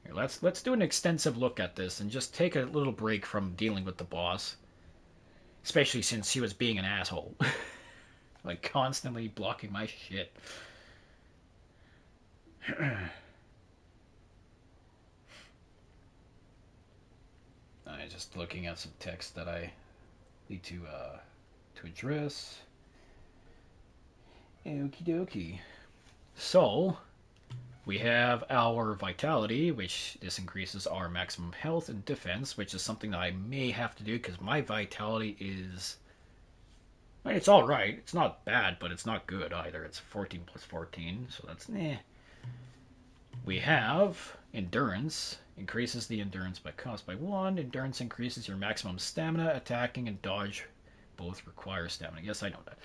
Here, let's do an extensive look at this and just take a little break from dealing with the boss. Especially since he was being an asshole. Like constantly blocking my shit. I'm just looking at some text that I need to address. Okie dokie. So, we have our vitality, which this increases our maximum health and defense, which is something that I may have to do because my vitality is. I mean, it's alright. It's not bad, but it's not good either. It's 14 plus 14, so that's eh. We have endurance. Increases the endurance by cost by 1. Endurance increases your maximum stamina. Attacking and dodge both require stamina. Yes, I know that.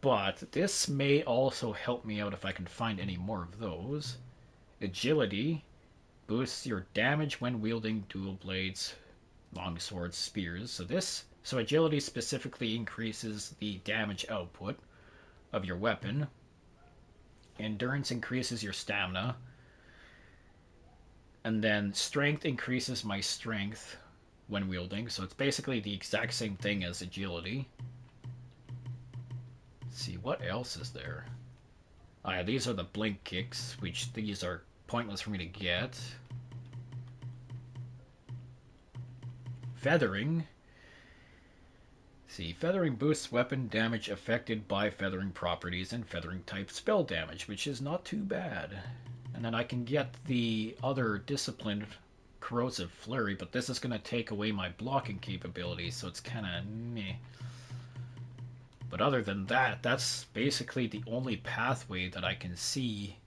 But this may also help me out if I can find any more of those. Agility boosts your damage when wielding dual blades, long swords, spears. So agility specifically increases the damage output of your weapon. Endurance increases your stamina. And then strength increases my strength when wielding. So it's basically the exact same thing as agility. Let's see, what else is there? Oh yeah, these are the blink kicks, which these are pointless for me to get. Feathering. See, feathering boosts weapon damage affected by feathering properties and feathering type spell damage, which is not too bad. And then I can get the other disciplined corrosive flurry, but this is going to take away my blocking capabilities, so it's kind of meh. But other than that, that's basically the only pathway that I can see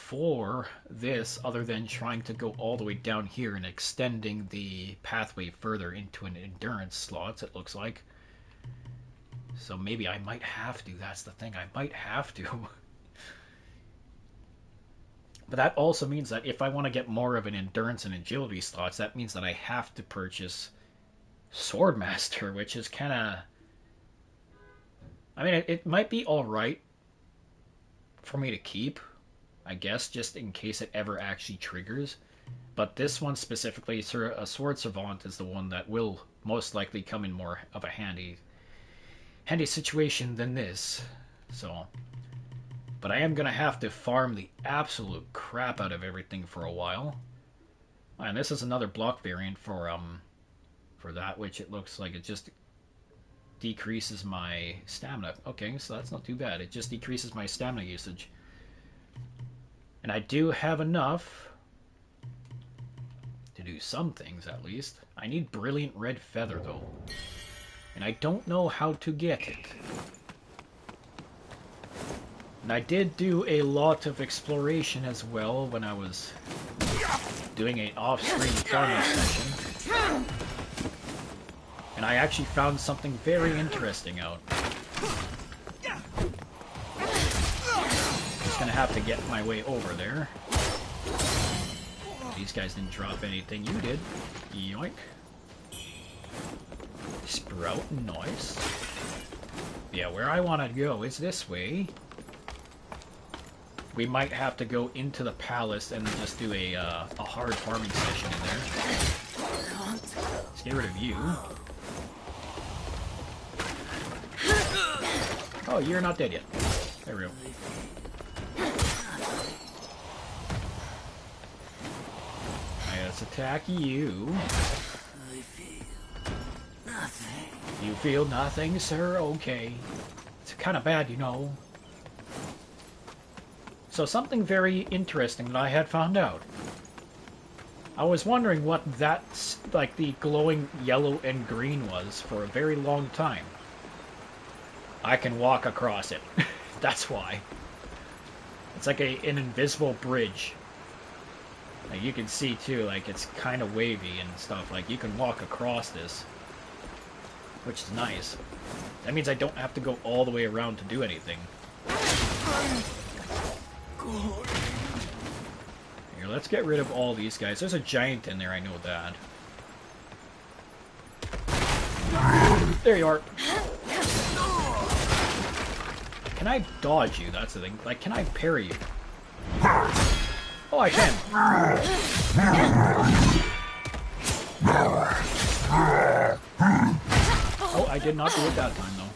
for this other than trying to go all the way down here and extending the pathway further into an endurance slot, it looks like. So maybe I might have to. That's the thing. I might have to. But that also means that if I want to get more of an endurance and agility slots, that means that I have to purchase Swordmaster, which is kind of... I mean, it might be alright for me to keep, I guess, just in case it ever actually triggers. But this one specifically, a Sword Savant is the one that will most likely come in more of a handy situation than this. So, but I am going to have to farm the absolute crap out of everything for a while. And this is another block variant for that, which it looks like it just decreases my stamina. Okay, so that's not too bad. It just decreases my stamina usage. And I do have enough to do some things, at least. I need Brilliant Red Feather, though. And I don't know how to get it. And I did do a lot of exploration as well when I was doing an off-screen farming session. And I actually found something very interesting out. Just gonna have to get my way over there. These guys didn't drop anything. You did. Yoink. Sprout, nice. Yeah, where I want to go is this way. We might have to go into the palace and just do a hard farming session in there. Let's get rid of you. Oh, you're not dead yet. There we go. Alright, let's attack you. I feel nothing. You feel nothing, sir? Okay. It's kind of bad, you know. So something very interesting that I had found out. I was wondering what that, like, the glowing yellow and green was for a very long time. I can walk across it. That's why. It's like an invisible bridge. Like you can see too, like it's kind of wavy and stuff. Like you can walk across this, which is nice. That means I don't have to go all the way around to do anything. Here, let's get rid of all these guys. There's a giant in there, I know that. There you are. Can I dodge you? That's the thing. Like, can I parry you? Oh, I can. Oh, I did not do it that time, though.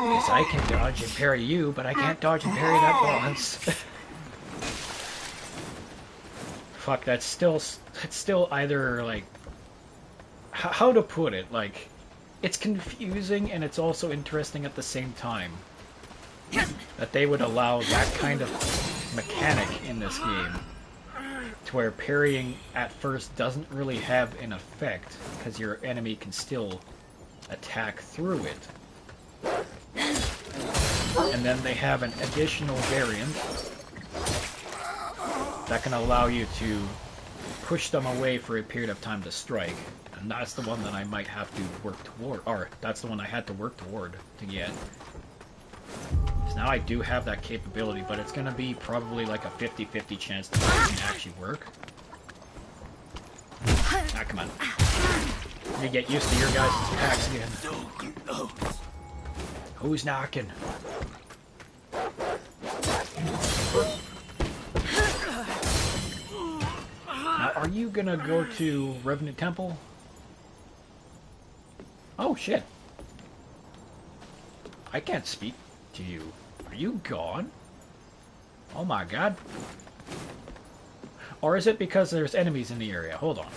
Yes, I can dodge and parry you, but I can't dodge and parry that boss. Fuck, that's still either, like... How to put it, like... It's confusing and it's also interesting at the same time. That they would allow that kind of mechanic in this game. To where parrying at first doesn't really have an effect, because your enemy can still attack through it. And then they have an additional variant that can allow you to push them away for a period of time to strike. And that's the one that I might have to work toward, or that's the one I had to work toward to get. So now I do have that capability, but it's going to be probably like a 50-50 chance that it can actually work. Ah, come on. You get used to your guys' attacks again. Who's knocking? Now, are you gonna go to Revenant Temple? Oh, shit. I can't speak to you. Are you gone? Oh my god. Or is it because there's enemies in the area? Hold on.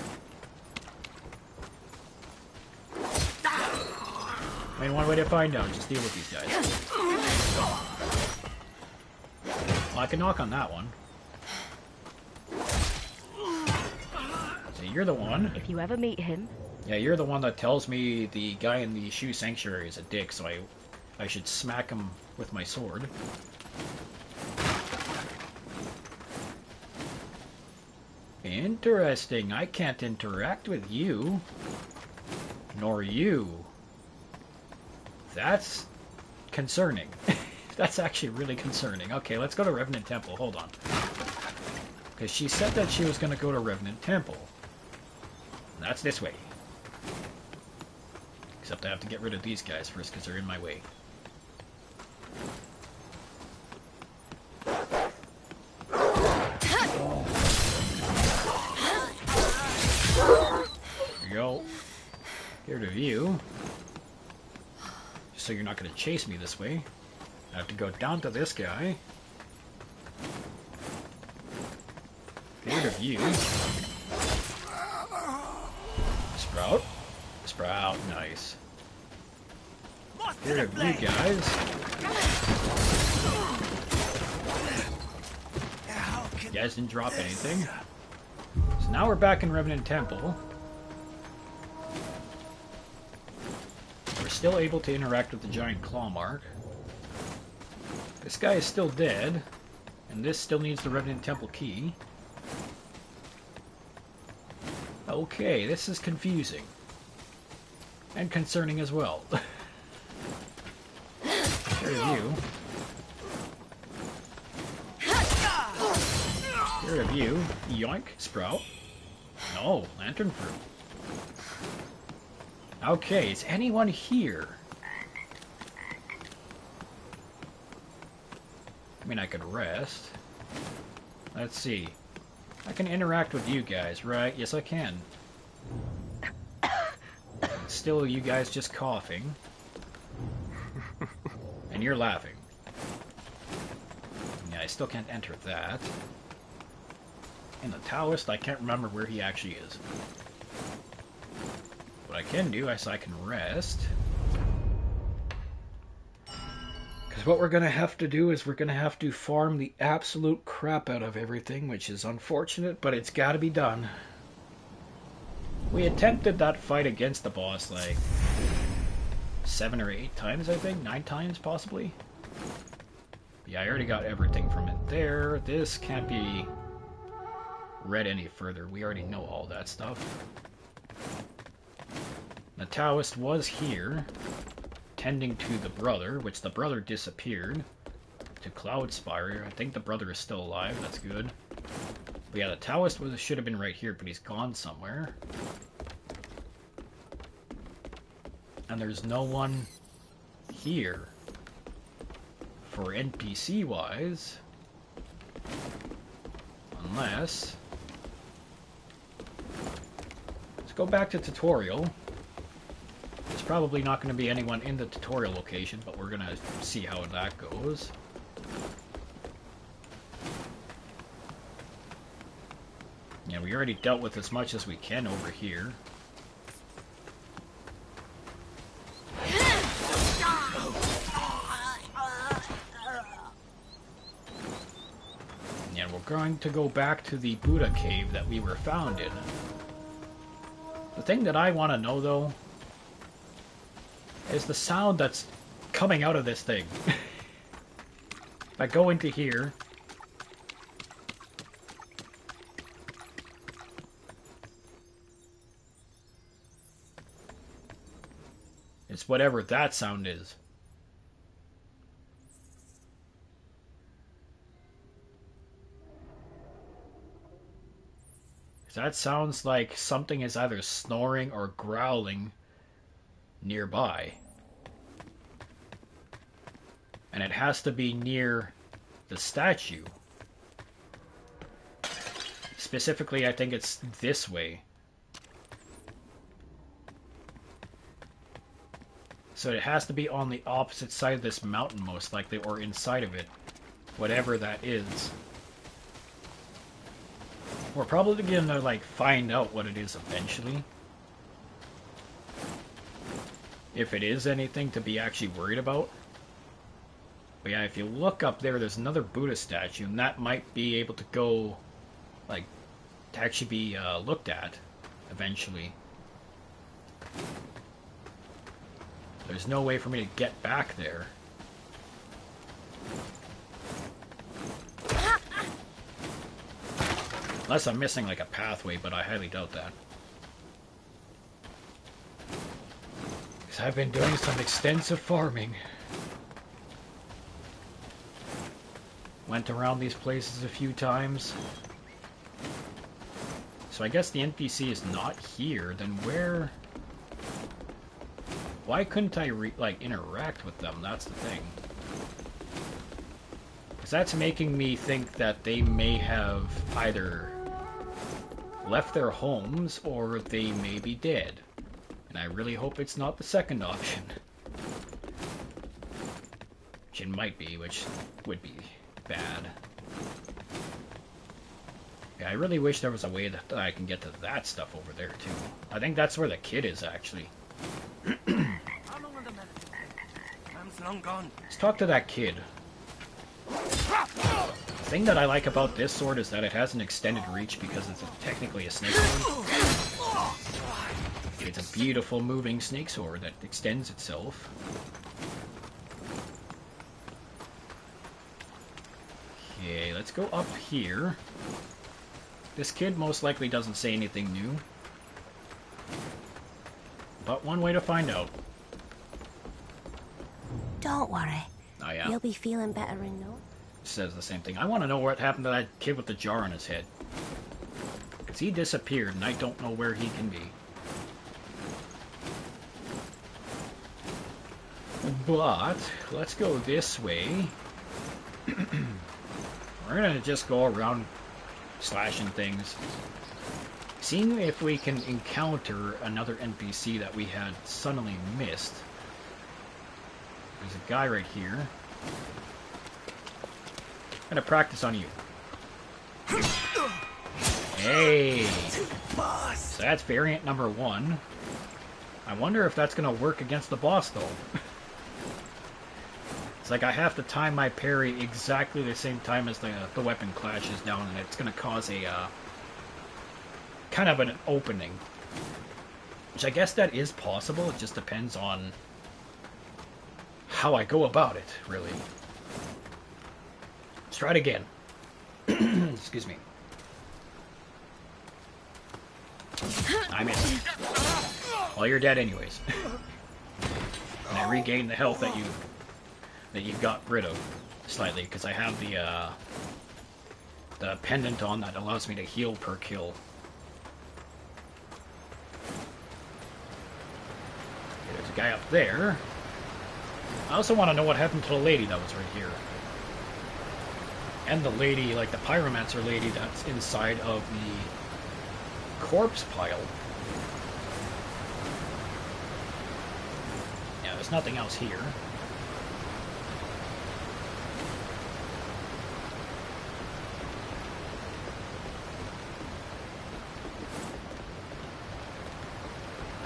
I mean, one way to find out, just deal with these guys. Well, I can knock on that one. So you're the one. If you ever meet him... Yeah, you're the one that tells me the guy in the shoe sanctuary is a dick, so I I should smack him with my sword. Interesting. I can't interact with you. Nor you. That's concerning. That's actually really concerning. Okay, let's go to Revenant Temple. Hold on. Because she said that she was going to go to Revenant Temple. That's this way. Except I have to get rid of these guys first because they're in my way. There you go. Get rid of you. Just so you're not going to chase me this way. I have to go down to this guy. Get rid of you. Sprout. Sprout, nice. Get rid of you guys. You guys didn't drop anything. So now we're back in Revenant Temple. We're still able to interact with the giant claw mark. This guy is still dead. And this still needs the Revenant Temple key. Okay, this is confusing. And concerning as well. There you. Here of you. Yoink, Sprout. No, Lantern Fruit. Okay, is anyone here? I mean, I could rest. Let's see. I can interact with you guys, right? Yes, I can. Still, you guys just coughing. And you're laughing. Yeah, I still can't enter that. And the Taoist, I can't remember where he actually is. What I can do is I can rest. Because what we're going to have to do is we're going to have to farm the absolute crap out of everything, which is unfortunate, but it's got to be done. We attempted that fight against the boss like 7 or 8 times, I think. 9 times, possibly. Yeah, I already got everything from it there. This can't be read any further. We already know all that stuff. The Taoist was here, tending to the brother, which the brother disappeared to Cloudspire. I think the brother is still alive. That's good. But yeah, the Taoist should have been right here, but he's gone somewhere. And there's no one here for NPC-wise. Unless... Let's go back to tutorial. There's probably not going to be anyone in the tutorial location, but we're going to see how that goes. Yeah, we already dealt with as much as we can over here. And we're going to go back to the Buddha cave that we were found in. The thing that I want to know, though, is the sound that's coming out of this thing. If I go into here... It's whatever that sound is. That sounds like something is either snoring or growling nearby. And it has to be near the statue. Specifically, I think it's this way. So it has to be on the opposite side of this mountain, most likely, or inside of it. Whatever that is. We're probably gonna, like, find out what it is eventually. If it is anything to be actually worried about. But yeah, if you look up there, there's another Buddha statue, and that might be able to go, like, to actually be looked at eventually. There's no way for me to get back there. Unless I'm missing like a pathway, but I highly doubt that. Because I've been doing some extensive farming. Went around these places a few times. So I guess the NPC is not here. Then where... Why couldn't I, like, interact with them? That's the thing. Because that's making me think that they may have either left their homes or they may be dead. And I really hope it's not the second option. Which it might be, which would be bad. Yeah, I really wish there was a way that I can get to that stuff over there, too. I think that's where the kid is, actually. Long gone. Let's talk to that kid. The thing that I like about this sword is that it has an extended reach because it's technically a snake sword. It's a beautiful moving snake sword that extends itself. Okay, let's go up here. This kid most likely doesn't say anything new. But one way to find out. Don't worry. Oh yeah. You'll be feeling better in no. Says the same thing. I want to know what happened to that kid with the jar on his head. Because he disappeared and I don't know where he can be. But, let's go this way. We're gonna just go around slashing things. Seeing if we can encounter another NPC that we had suddenly missed. There's a guy right here. I'm gonna practice on you. Hey! So that's variant number 1. I wonder if that's gonna work against the boss, though. It's like I have to time my parry exactly the same time as the weapon clashes down, and it's gonna cause a kind of an opening. Which I guess that is possible, it just depends on how I go about it, really. Let's try it again. Excuse me. I missed. Well, you're dead anyways. And I regained the health that you got rid of slightly, because I have the pendant on that allows me to heal per kill. There's a guy up there. I also want to know what happened to the lady that was right here. And the lady, like the pyromancer lady that's inside of the corpse pile. Yeah, there's nothing else here.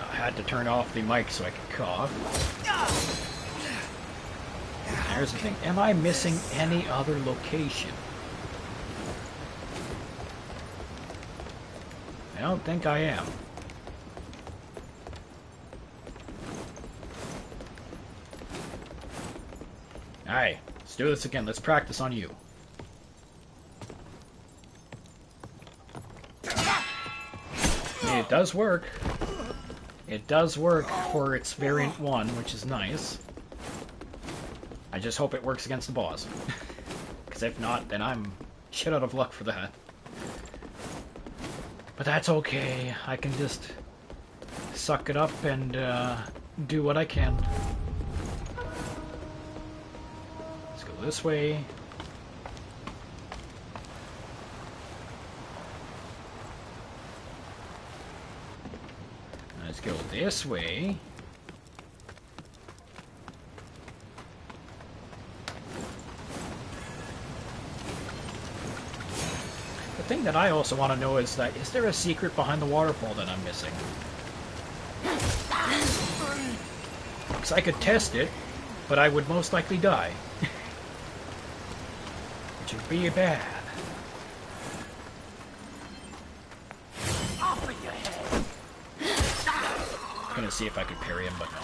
I had to turn off the mic so I could cough. There's the thing. Am I missing any other location? I don't think I am. Alright, let's do this again. Let's practice on you. It does work. It does work for its variant 1, which is nice. I just hope it works against the boss. Because if not, then I'm shit out of luck for that. But that's okay. I can just suck it up and do what I can. Let's go this way. Let's go this way. The thing that I also want to know is that, is there a secret behind the waterfall that I'm missing? Because I could test it, but I would most likely die. Which would be bad. I'm gonna see if I could parry him, but no.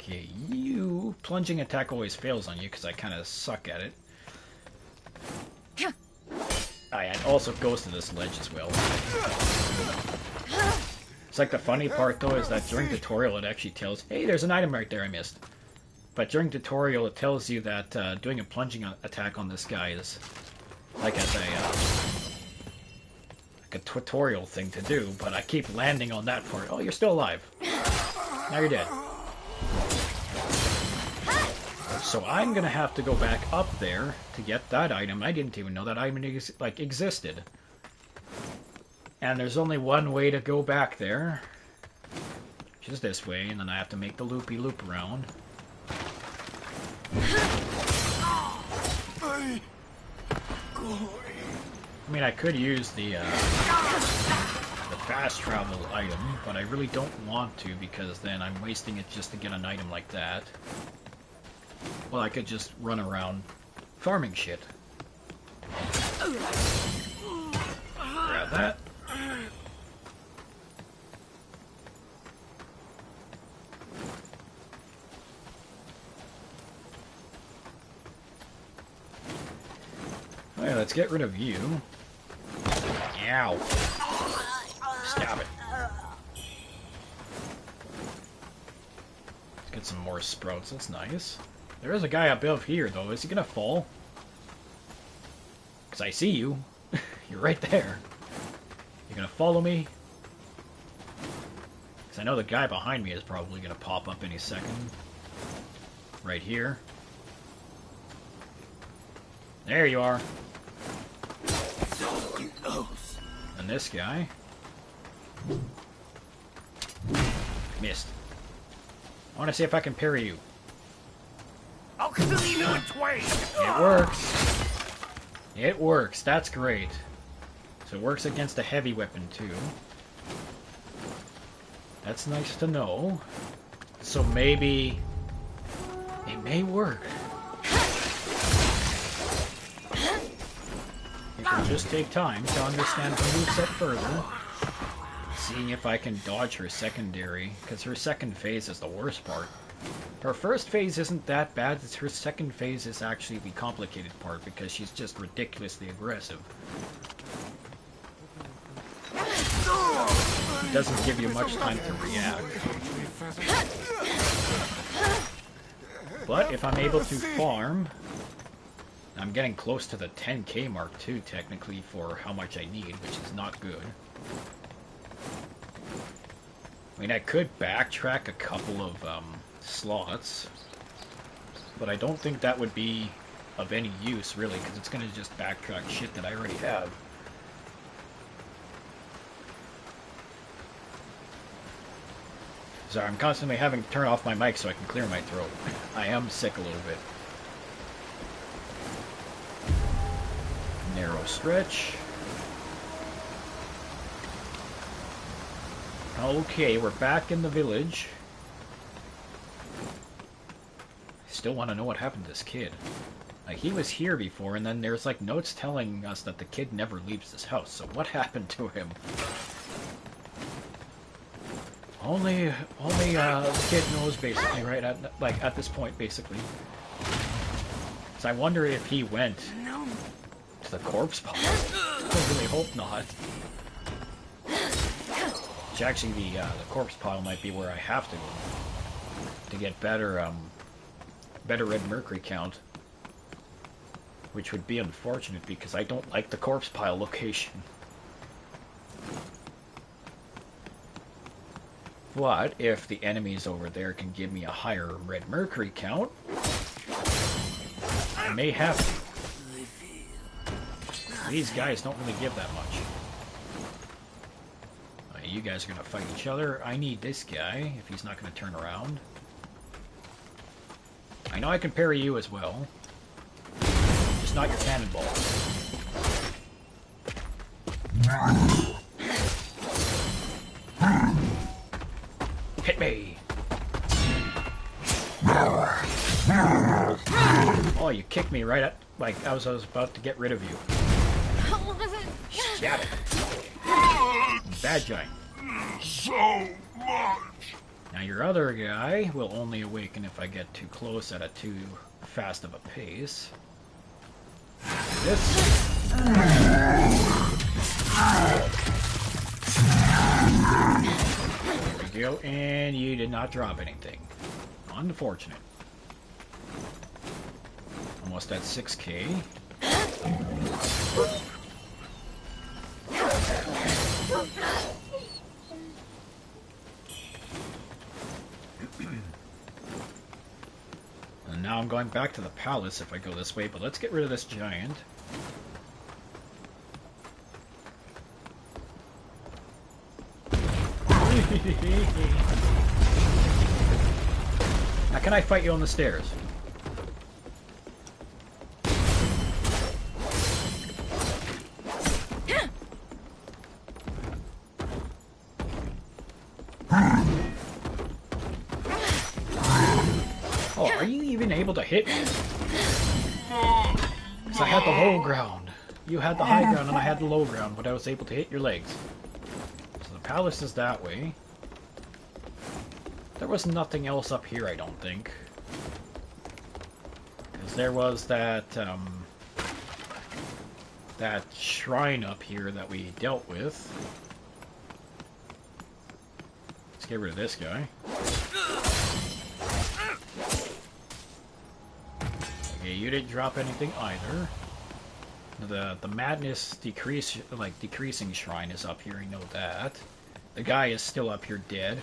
Okay, you... Plunging attack always fails on you because I kind of suck at it. And also goes to this ledge as well. It's like the funny part though is that during tutorial it actually tells, hey, there's an item right there I missed. But during tutorial it tells you that doing a plunging attack on this guy is like as a tutorial thing to do, but I keep landing on that part. Oh, you're still alive. Now you're dead. So I'm gonna have to go back up there to get that item. I didn't even know that item existed. And there's only one way to go back there, which is this way, and then I have to make the loopy-loop around. I mean, I could use the fast travel item, but I really don't want to because then I'm wasting it just to get an item like that. Well, I could just run around farming shit. Grab that. Alright, let's get rid of you. Ow. Stop it. Let's get some more sprouts, that's nice. There is a guy above here, though. Is he gonna fall? Because I see you. You're right there. You're gonna follow me? Because I know the guy behind me is probably gonna pop up any second. Right here. There you are. And this guy. Missed. I want to see if I can parry you. I'll clean you in twain. It works. It works. That's great. So it works against a heavy weapon too. That's nice to know. So maybe it may work. It will just take time to understand the moveset further. Seeing if I can dodge her secondary, because her second phase is the worst part. Her first phase isn't that bad, it's her second phase is actually the complicated part, because she's just ridiculously aggressive. It doesn't give you much time to react. But if I'm able to farm, I'm getting close to the 10k mark too, technically, for how much I need, which is not good. I mean, I could backtrack a couple of slots, but I don't think that would be of any use, really, because it's going to just backtrack shit that I already have. Sorry, I'm constantly having to turn off my mic so I can clear my throat. I am sick a little bit. Narrow stretch. Okay, we're back in the village. Still want to know what happened to this kid. Like, he was here before, and then there's like notes telling us that the kid never leaves this house. So what happened to him? Only the kid knows, basically, right? At this point, basically. So I wonder if he went to the corpse pile. I really hope not. Which actually, the corpse pile might be where I have to go to get better red Mercury count. Which would be unfortunate because I don't like the corpse pile location. But if the enemies over there can give me a higher red Mercury count, I may have to. These guys don't really give that much. You guys are going to fight each other. I need this guy if he's not going to turn around. I know I can parry you as well. Just not your cannonball. Hit me! Oh, you kicked me right at... like, I was about to get rid of you. Stab it. Bad guy. So much. Now your other guy will only awaken if I get too close at a too fast of a pace. This. There we go, and you did not drop anything. Unfortunate. Almost at 6k. And now I'm going back to the palace if I go this way, but let's get rid of this giant. Now can I fight you on the stairs? Oh, are you even able to hit me? Because I had the low ground. You had the high ground and I had the low ground, but I was able to hit your legs. So the palace is that way. There was nothing else up here, I don't think. Because there was that, that shrine up here that we dealt with. Let's get rid of this guy. Okay, you didn't drop anything either. The madness decreasing shrine is up here, I know that. The guy is still up here dead.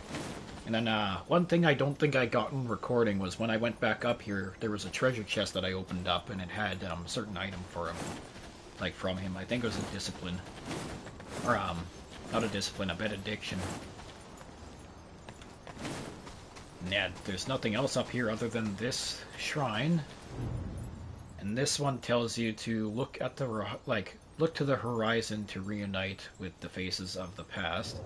And then one thing I don't think I got in recording was when I went back up here, there was a treasure chest that I opened up and it had a certain item for him. Like from him. I think it was a discipline. Or not a discipline, a benediction. Yeah, there's nothing else up here other than this shrine. And this one tells you to look at the look to the horizon to reunite with the faces of the past.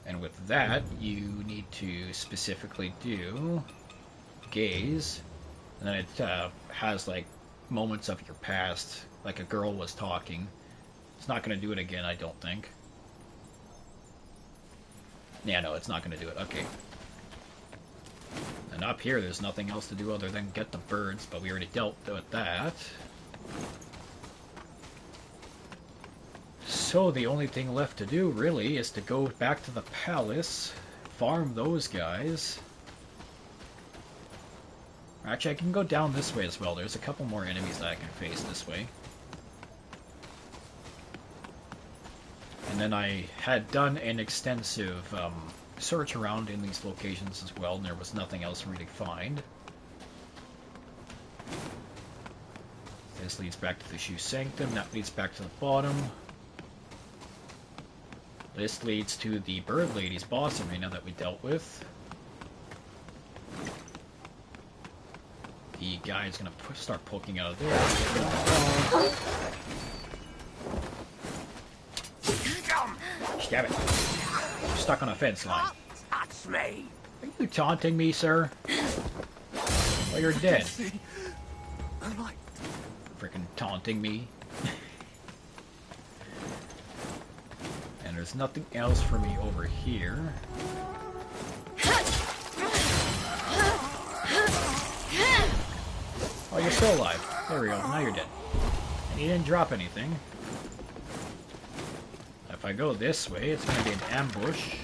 And with that, you need to specifically do gaze, and then it has like moments of your past, like a girl was talking. It's not going to do it again, I don't think. Yeah, no, it's not going to do it. Okay. And up here, there's nothing else to do other than get the birds, but we already dealt with that. So the only thing left to do, really, is to go back to the palace, farm those guys. Actually, I can go down this way as well. There's a couple more enemies that I can face this way. And then I had done an extensive search around in these locations as well, and there was nothing else to really find. This leads back to the Shoe Sanctum, that leads back to the bottom. This leads to the Bird Lady's boss arena that we dealt with. The guy is going to start poking out of there. Stab it. You're stuck on a fence line. Touch me. Are you taunting me, sir? Well, you're dead. Freaking taunting me. And there's nothing else for me over here. Oh, you're still alive. There we go. Now you're dead. And you didn't drop anything. If I go this way, it's going to be an ambush.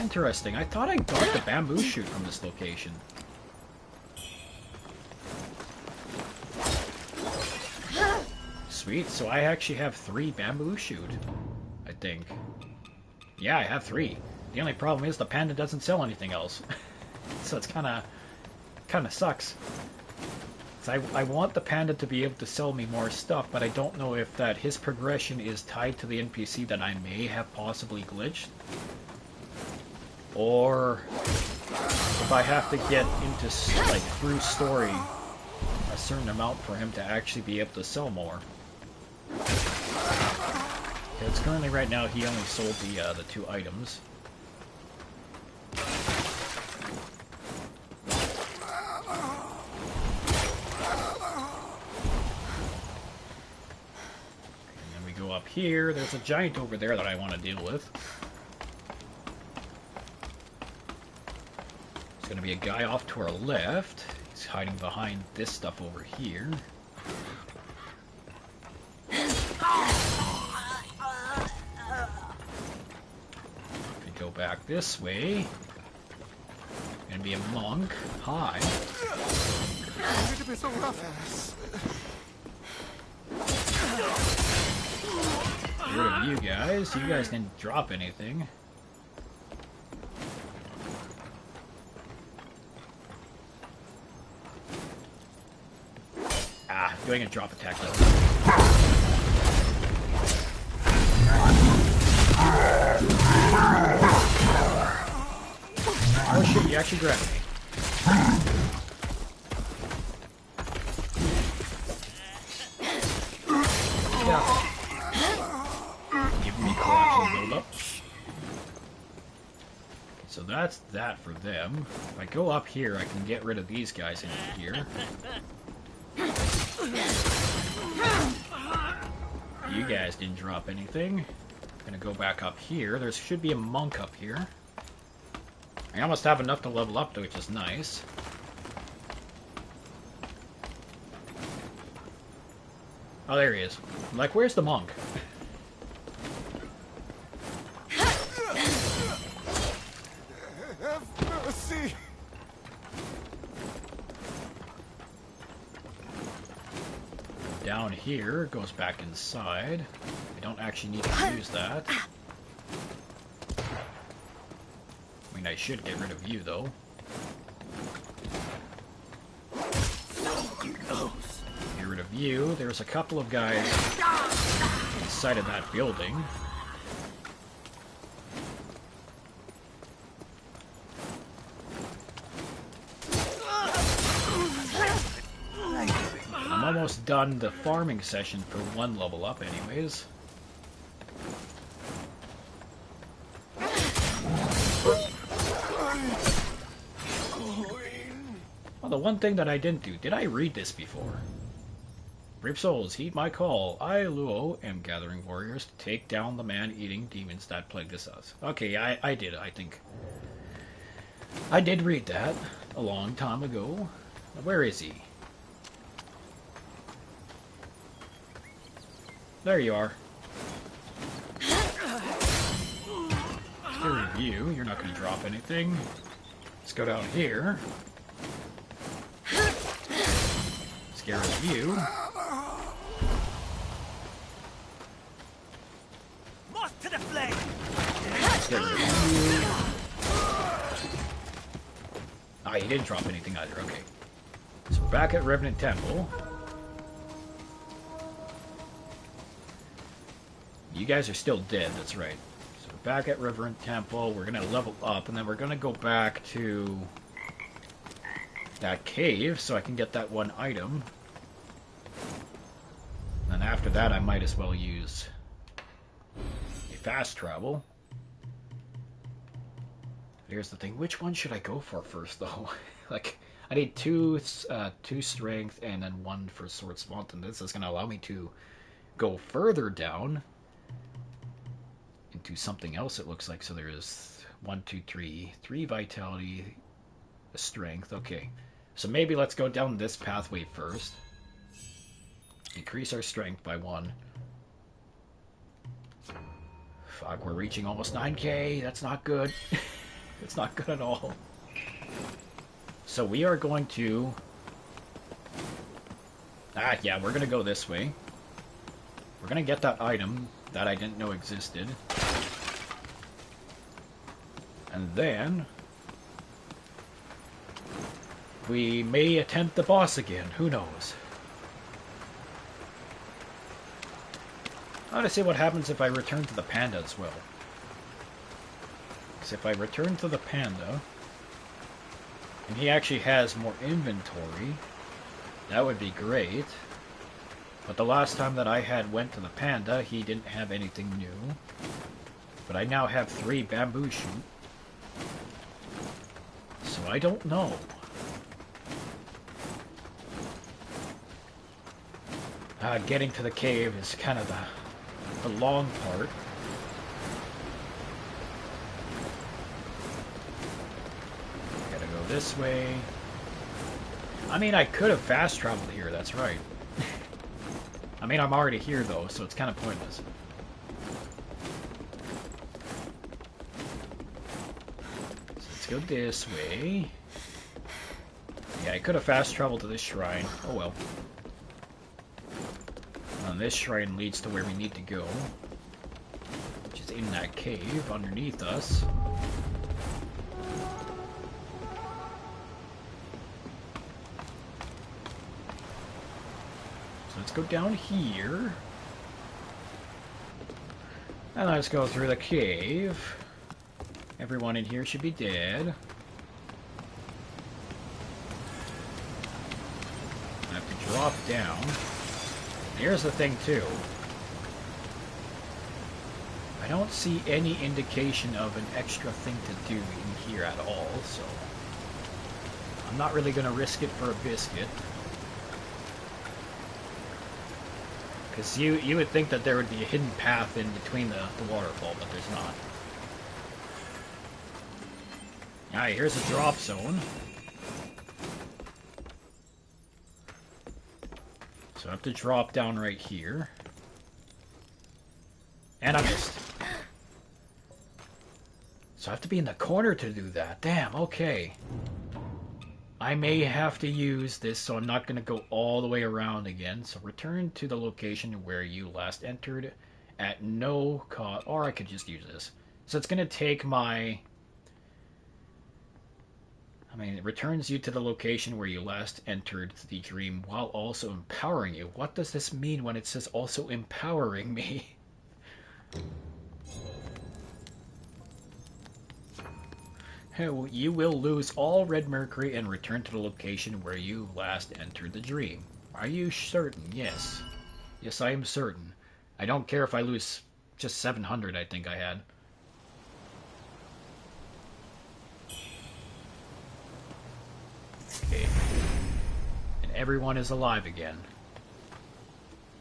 Interesting. I thought I got the bamboo shoot from this location. Sweet. So I actually have 3 bamboo shoot, I think. Yeah, I have 3. The only problem is the panda doesn't sell anything else. So it's kind of sucks. So I want the panda to be able to sell me more stuff, but I don't know if that his progression is tied to the NPC that I may have possibly glitched. Or if I have to get into, like, through story a certain amount for him to actually be able to sell more. It's currently, right now, he only sold the 2 items. here. There's a giant over there that I want to deal with. There's going to be a guy off to our left. He's hiding behind this stuff over here. If we go back this way, gonna be a monk. Hi. To be so rough. Get rid of you guys. You guys didn't drop anything. Ah, doing a drop attack though. Oh shit, you actually grabbed me. Yeah. Give me corruption buildup. So that's that for them. If I go up here, I can get rid of these guys in here. You guys didn't drop anything. I'm gonna go back up here. There should be a monk up here. I almost have enough to level up, which is nice. Oh, there he is. I'm like, where's the monk? Have mercy. Down here, goes back inside. I don't actually need to use that. I mean, I should get rid of you, though. Get rid of you. There's a couple of guys inside of that building. I'm almost done the farming session for one level up anyways. Well, the one thing that I didn't do, did I read this before? Brave souls, heed my call. I, Luo, am gathering warriors to take down the man-eating demons that plague this house. Okay, I did, I think. I did read that a long time ago. Where is he? There you are. Let's get rid of you. You're not going to drop anything. Let's go down here. Let's get rid of you. Moth to the flame. Let's get rid of you. Ah, you didn't drop anything either. Okay. So we're back at Revenant Temple. You guys are still dead, that's right. So we're back at Revenant Temple. We're going to level up, and then we're going to go back to that cave so I can get that one item. And after that, I might as well use a fast travel. Here's the thing. Which one should I go for first, though? Like, I need two strength and then one for Sword Smalt, and this is going to allow me to go further down into something else, it looks like. So there is 1, 2, 3 vitality, a strength. Okay, so maybe let's go down this pathway first. Increase our strength by 1. Fuck, we're reaching almost 9k. That's not good. It's not good at all. So we are going to... yeah, we're going to go this way. We're going to get that item that I didn't know existed. And then... we may attempt the boss again. Who knows? I want to see what happens if I return to the panda as well. Because if I return to the panda... and he actually has more inventory, that would be great. But the last time that I went to the panda, he didn't have anything new. But I now have 3 bamboo shoot. So I don't know. Getting to the cave is kind of the the long part. Gotta go this way. I mean, I could have fast traveled here, that's right. I mean, I'm already here, though, so it's kind of pointless. So let's go this way. Yeah, I could have fast traveled to this shrine. Oh well. And this shrine leads to where we need to go, which is in that cave underneath us. So let's go down here. And let's go through the cave. Everyone in here should be dead. I have to drop down. Here's the thing, too. I don't see any indication of an extra thing to do in here at all, so I'm not really going to risk it for a biscuit. Because you would think that there would be a hidden path in between the waterfall, but there's not. Alright, here's a drop zone. So I have to drop down right here. And I missed. So I have to be in the corner to do that. Damn, okay. I may have to use this, so I'm not going to go all the way around again. So return to the location where you last entered at no cost. Or I could just use this. So it's going to take my... I mean, it returns you to the location where you last entered the dream while also empowering you. What does this mean when it says also empowering me? You will lose all red mercury and return to the location where you last entered the dream. Are you certain? Yes. Yes, I am certain. I don't care if I lose just 700, I think I had. Okay. And everyone is alive again.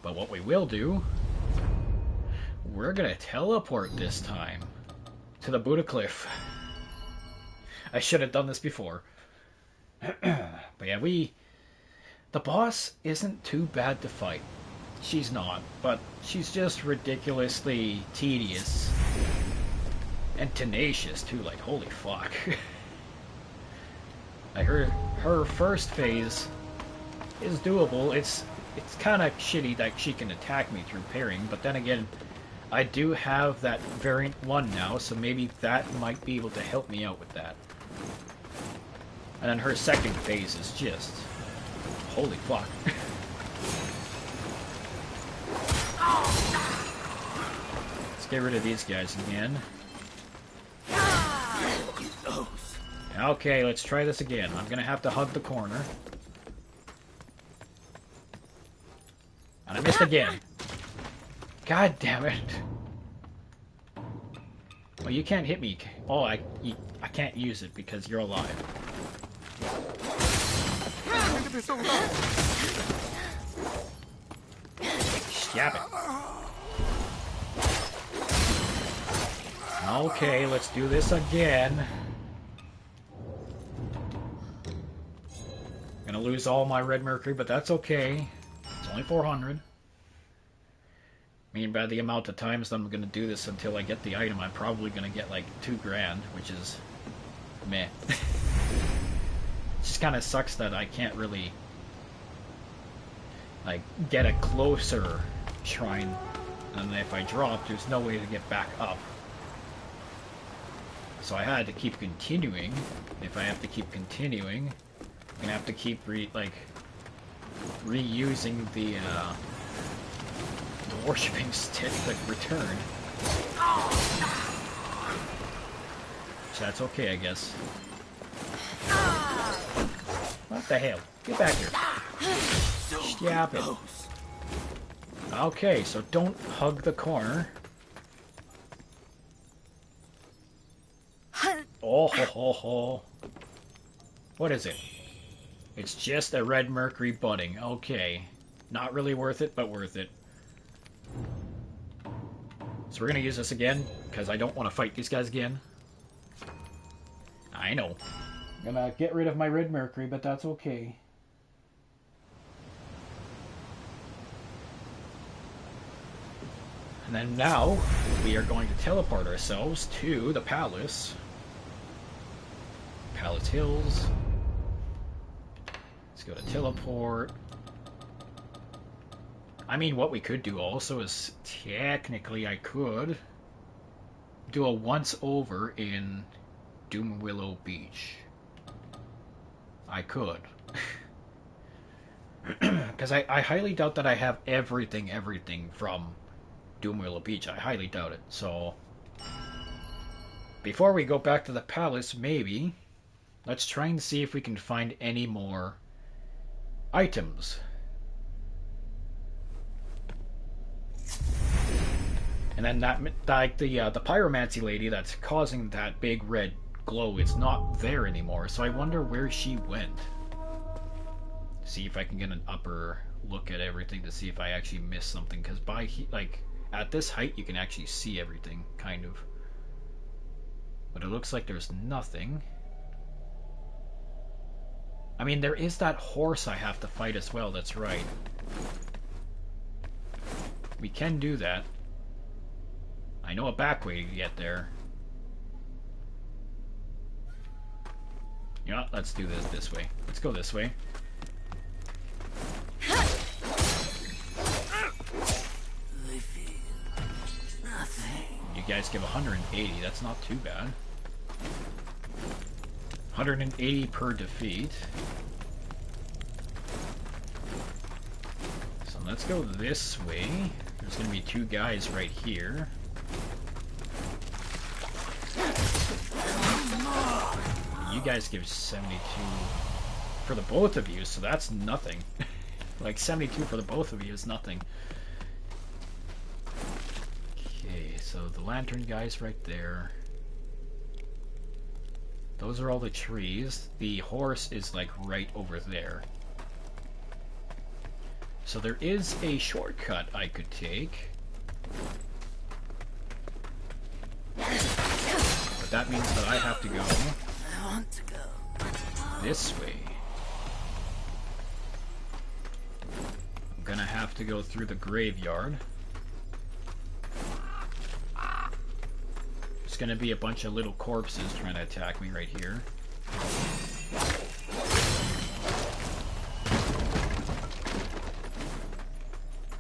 But what we will do, we're gonna teleport this time to the Buddha Cliff. I should have done this before. But yeah, the boss isn't too bad to fight. She's not, but she's just ridiculously tedious. And tenacious too, like holy fuck. Like her first phase is doable. It's kind of shitty that she can attack me through parrying, but then again, I do have that variant 1 now, so maybe that might be able to help me out with that. And then her second phase is just... holy fuck. Let's get rid of these guys again. Okay, let's try this again. I'm gonna have to hug the corner. And I missed again. God damn it. Well, you can't hit me. Oh, I can't use it because you're alive. Stab it. Okay, let's do this again. Gonna lose all my red mercury, but that's okay. It's only 400. I mean, by the amount of times that I'm gonna do this until I get the item, I'm probably gonna get like 2 grand, which is meh. It just kind of sucks that I can't really like get a closer shrine, and if I drop, there's no way to get back up. So I had to keep continuing. If I have to keep continuing, I'm gonna have to keep reusing the worshipping stick that returned. So that's okay, I guess. What the hell? Get back here. Stab it. Okay, so don't hug the corner. Oh ho ho ho. What is it? It's just a red mercury budding. Okay. Not really worth it, but worth it. So we're gonna use this again, because I don't want to fight these guys again. I know. I'm gonna get rid of my red Mercury, but that's okay. And then now, we are going to teleport ourselves to the palace. Palace Hills. Let's go to teleport. I mean, what we could do also is, technically I could do a once over in Doomwillow Beach. I could. Because I highly doubt that I have everything from Doomwillow Beach. I highly doubt it. So, before we go back to the palace, maybe, let's try and see if we can find any more items. And then that, like the pyromancy lady that's causing that big red glow, it's not there anymore. So I wonder where she went. See if I can get an upper look at everything to see if I actually missed something. Because by like at this height, you can actually see everything, kind of. But it looks like there's nothing. I mean, there is that horse I have to fight as well. That's right. We can do that. I know a back way to get there. Yeah, let's do this way. Let's go this way. I feel nothing. You guys give 180. That's not too bad. 180 per defeat. So let's go this way. There's going to be two guys right here. You guys give 72 for the both of you, so that's nothing. Like 72 for the both of you is nothing. Okay, so the lantern guy's right there. Those are all the trees. The horse is like right over there. So there is a shortcut I could take. But that means that I have to go this way. I'm gonna have to go through the graveyard. There's gonna be a bunch of little corpses trying to attack me right here.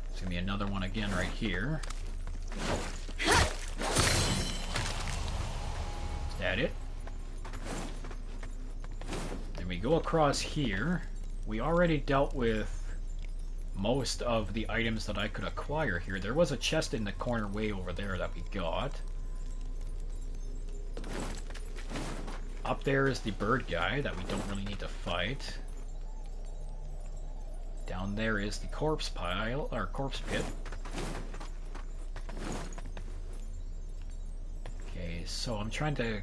There's gonna be another one again right here. Is that it? Then we go across here. We already dealt with most of the items that I could acquire here. There was a chest in the corner way over there that we got. Up there is the bird guy that we don't really need to fight. Down there is the corpse pile, or corpse pit. Okay, so I'm trying to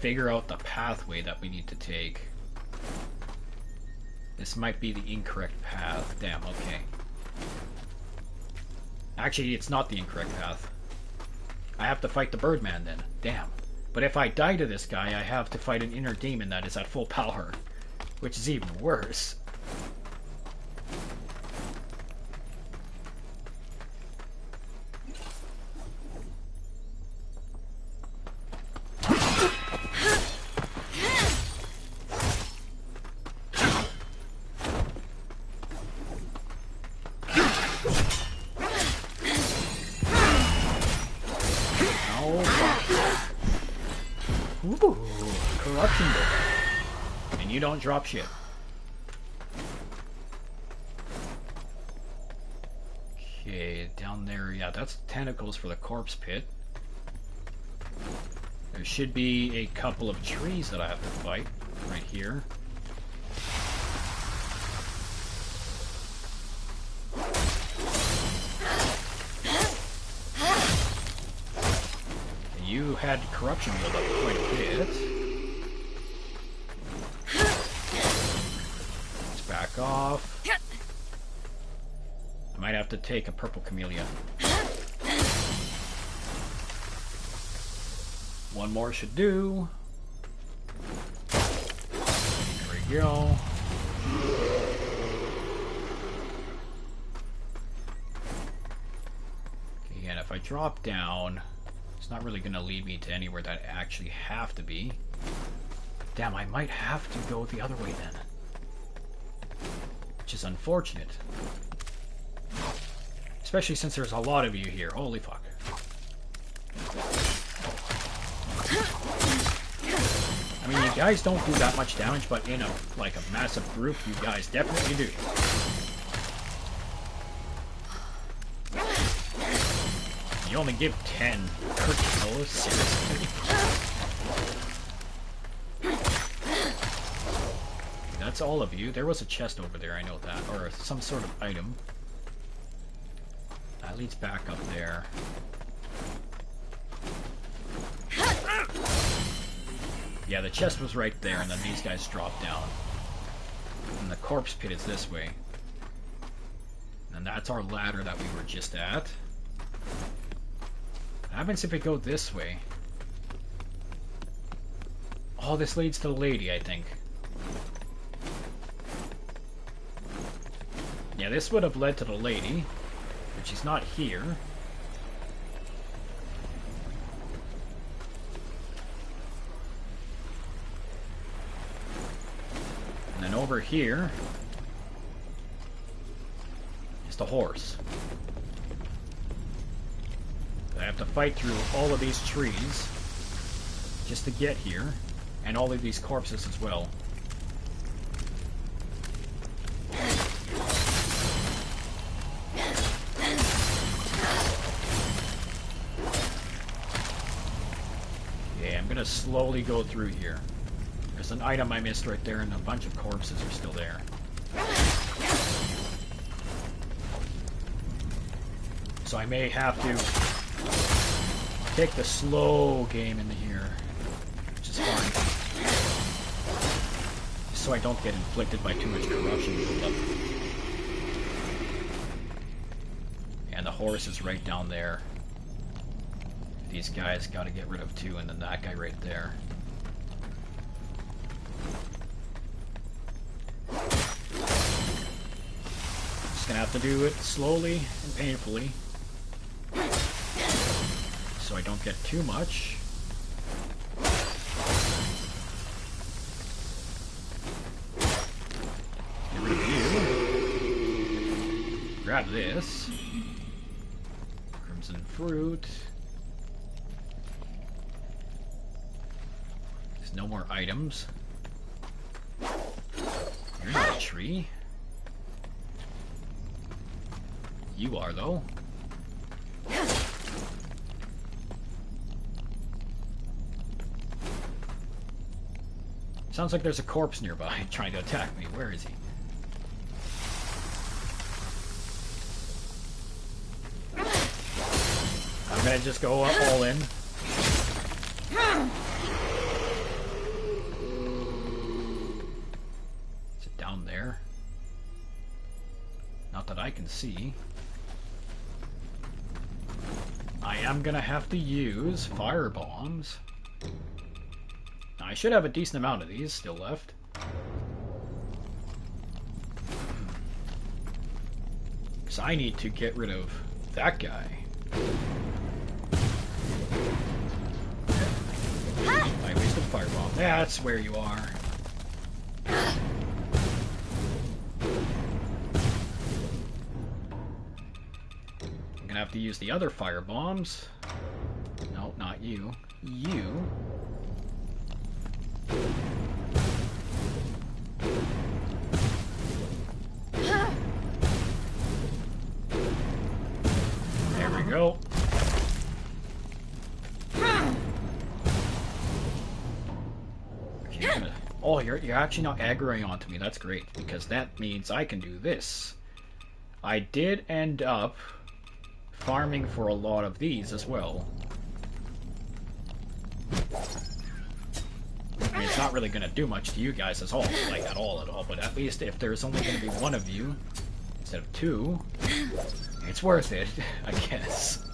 figure out the pathway that we need to take. This might be the incorrect path. Damn, okay. Actually, it's not the incorrect path. I have to fight the Birdman then. Damn. But if I die to this guy, I have to fight an inner demon that is at full power. Which is even worse. Ooh, corruption book. And you don't drop shit. Okay, down there, yeah, that's tentacles for the corpse pit. There should be a couple of trees that I have to fight right here. You had corruption build up quite a bit. Let's back off. I might have to take a purple camellia. One more should do. There we go. Okay, and if I drop down, it's not really going to lead me to anywhere that I actually have to be. Damn, I might have to go the other way then. Which is unfortunate. Especially since there's a lot of you here. Holy fuck. I mean, you guys don't do that much damage, but in a massive group, you guys definitely do. You only give 10 per kill? Seriously? That's all of you. There was a chest over there, I know that. Or some sort of item. That leads back up there. Yeah, the chest was right there, and then these guys dropped down. And the corpse pit is this way. And that's our ladder that we were just at. What happens if we go this way? Oh, this leads to the lady, I think. Yeah, this would have led to the lady, but she's not here. And then over here is the horse. I have to fight through all of these trees just to get here, and all of these corpses as well. Yeah, I'm gonna slowly go through here. There's an item I missed right there, and a bunch of corpses are still there. So I may have to take the slow game in here, which is fine. Just so I don't get inflicted by too much corruption buildup. And the horse is right down there. These guys gotta get rid of too, and then that guy right there. Just gonna have to do it slowly and painfully, so I don't get too much. Get rid of you. Grab this. Crimson fruit. There's no more items. You're not a tree. You are, though. Sounds like there's a corpse nearby trying to attack me. Where is he? I'm gonna just go all in. Is it down there? Not that I can see. I am gonna have to use fire bombs. Now, I should have a decent amount of these still left. Because I need to get rid of that guy. I wasted firebomb. That's where you are. I'm gonna have to use the other fire bombs. No, not you. You. There we go. Okay, oh, you're actually not aggroing onto me. That's great, because that means I can do this. I did end up farming for a lot of these as well. I mean, it's not really going to do much to you guys at all, at all, but at least if there's only going to be one of you instead of two, it's worth it, I guess.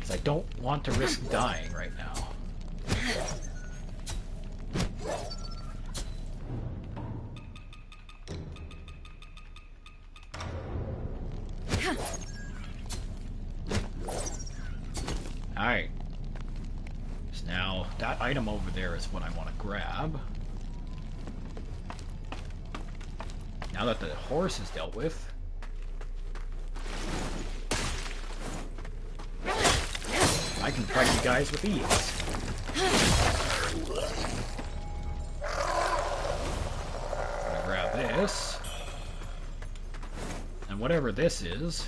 Because I don't want to risk dying right now. Alright. So now, that item over there is what I want to grab. Now that the horse is dealt with, I can fight you guys with ease. I'm gonna grab this. And whatever this is.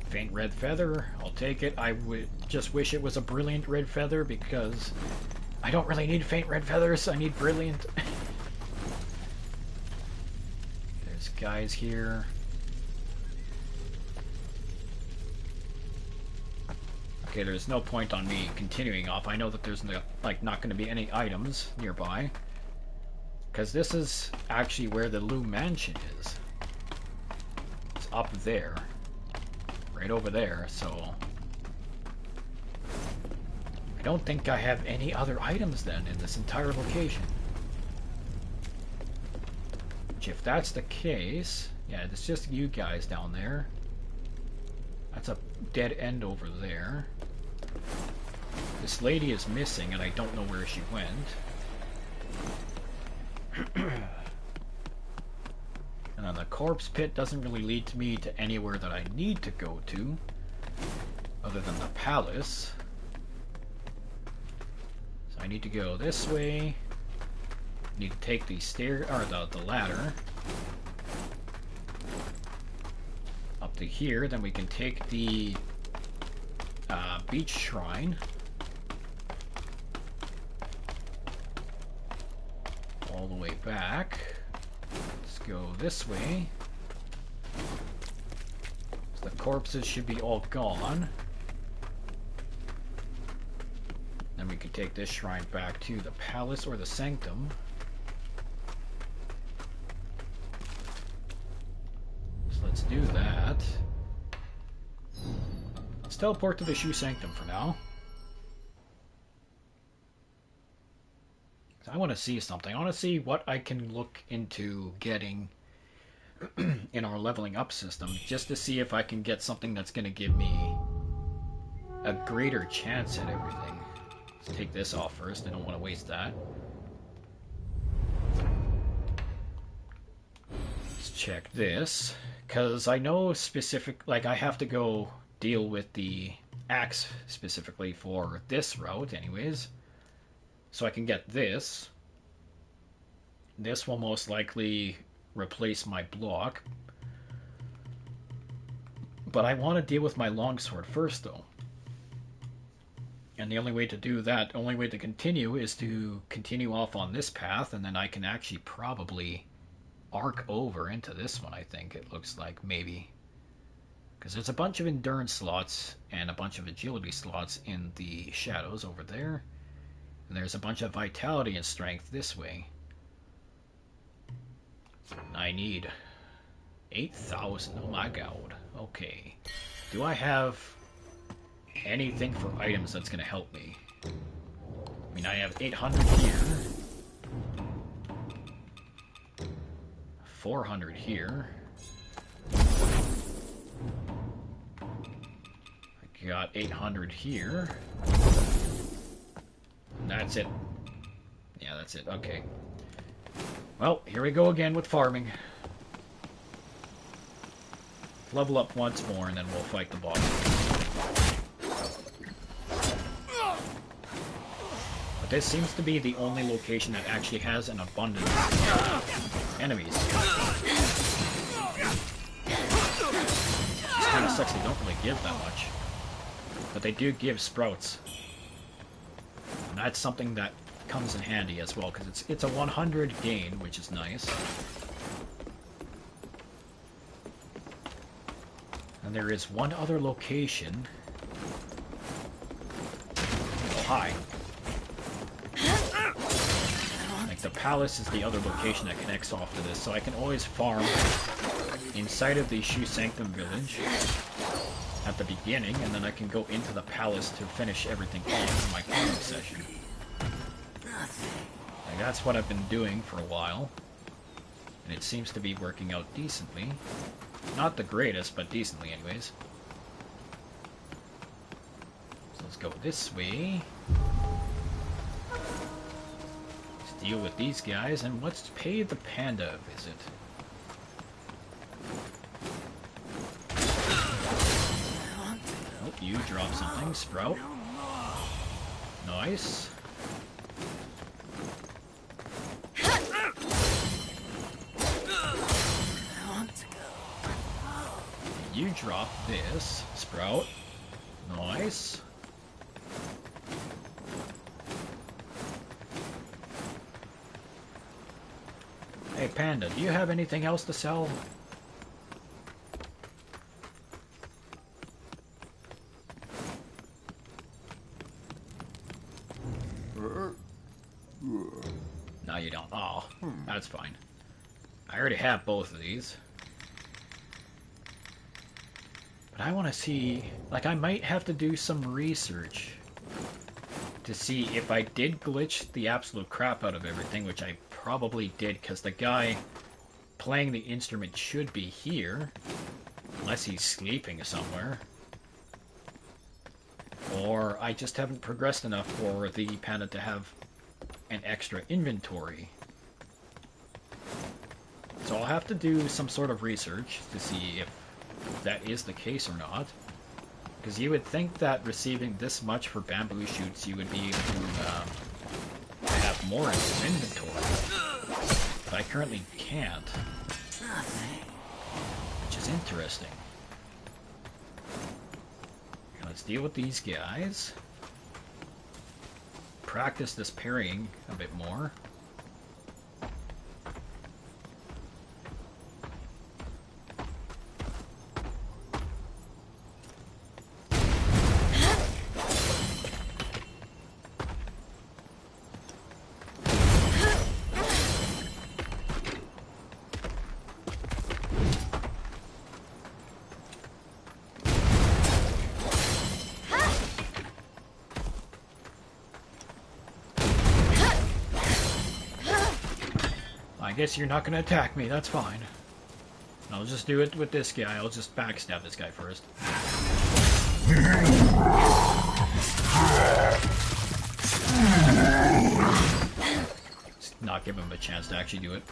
Faint red feather, I'll take it. I would just wish it was a brilliant red feather because I don't really need faint red feathers, I need brilliant. There's guys here. Okay, there's no point on me continuing off. I know that there's like not going to be any items nearby. Because this is actually where the Lu Mansion is. It's up there. Right over there, so... I don't think I have any other items then in this entire location. Which if that's the case... Yeah, it's just you guys down there. That's a dead end over there. This lady is missing and I don't know where she went. And then the corpse pit doesn't really lead to me to anywhere that I need to go to, other than the palace. So I need to go this way. Need to take the the ladder up to here. Then we can take the beach shrine. All the way back. Let's go this way. So the corpses should be all gone. Then we can take this shrine back to the palace or the sanctum. So let's do that. Let's teleport to the Shu Sanctum for now. I want to see something. I want to see what I can look into getting in our leveling up system, just to see if I can get something that's going to give me a greater chance at everything. Let's take this off first. I don't want to waste that. Let's check this, because I know I have to go deal with the axe specifically for this route anyways. So I can get this. This will most likely replace my block. But I want to deal with my longsword first, though. And the only way to do that, only way to continue, is to continue off on this path, and then I can actually probably arc over into this one, I think it looks like, maybe. Because there's a bunch of endurance slots and a bunch of agility slots in the shadows over there. And there's a bunch of vitality and strength this way. I need 8,000. Oh my god. Okay. Do I have anything for items that's going to help me? I mean, I have 800 here. 400 here. I got 800 here. That's it. Yeah, that's it. Okay. Well, here we go again with farming. Level up once more, and then we'll fight the boss. But this seems to be the only location that actually has an abundance of enemies. This kind of sucks, they don't really give that much. But they do give sprouts. And that's something that comes in handy as well, because it's a 100 gain, which is nice. And there is one other location. Oh, hi. Like the palace is the other location that connects off to this, so I can always farm inside of the Shu Sanctum village. at the beginning, and then I can go into the palace to finish everything off in my farming session. Like, that's what I've been doing for a while, and it seems to be working out decently. Not the greatest, but decently anyways. So let's go this way. Let's deal with these guys, and let's pay the panda a visit. Oh, you dropped something, Sprout. Nice. You drop this, Sprout. Nice. Hey, Panda, do you have anything else to sell? No, you don't. Oh, that's fine. I already have both of these. But I want to see... Like, I might have to do some research to see if I did glitch the absolute crap out of everything, which I probably did, because the guy playing the instrument should be here. Unless he's sleeping somewhere. Or I just haven't progressed enough for the panda to have an extra inventory. So I'll have to do some sort of research to see if that is the case or not. Because you would think that receiving this much for bamboo shoots, you would be able to have more in your inventory. But I currently can't. Which is interesting. Let's deal with these guys. Practice this parrying a bit more. I guess you're not going to attack me, that's fine. I'll just do it with this guy. I'll just backstab this guy first. Just not give him a chance to actually do it.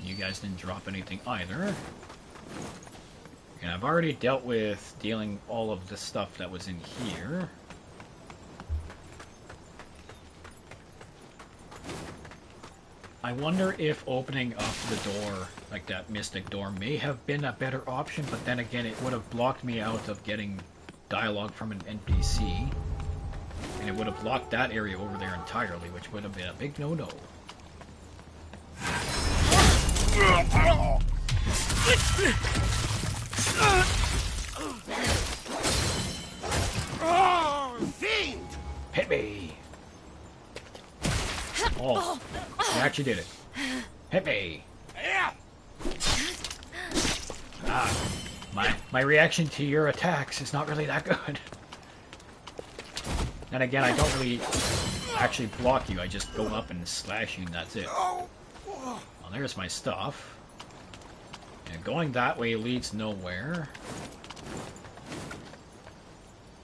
You guys didn't drop anything either. And I've already dealt with dealing all of the stuff that was in here. I wonder if opening up the door, like that mystic door, may have been a better option, but then again it would have blocked me out of getting dialogue from an NPC. And it would have blocked that area over there entirely, which would have been a big no-no. Fiend! Hit me! Oh, you actually did it. Hit me! Ah, my reaction to your attacks is not really that good. And again, I don't really actually block you. I just go up and slash you and that's it. Well, there's my stuff. And going that way leads nowhere.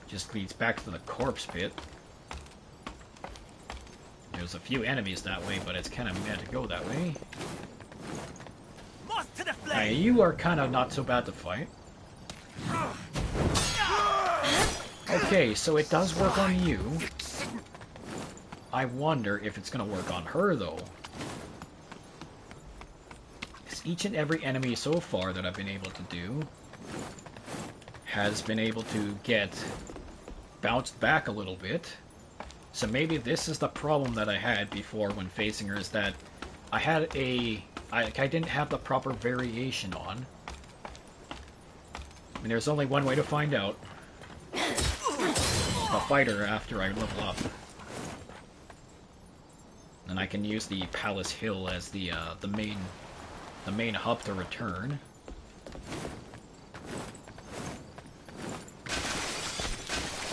Just leads back to the corpse pit. There's a few enemies that way, but it's kind of mad to go that way. You are kind of not so bad to fight. Okay, so it does work on you. I wonder if it's going to work on her, though. Because each and every enemy so far that I've been able to do has been able to get bounced back a little bit. So maybe this is the problem that I had before when facing her, is that I had I didn't have the proper variation on. I mean, there's only one way to find out. I'll fight her after I level up. And I can use the Palace Hill as the main hub to return.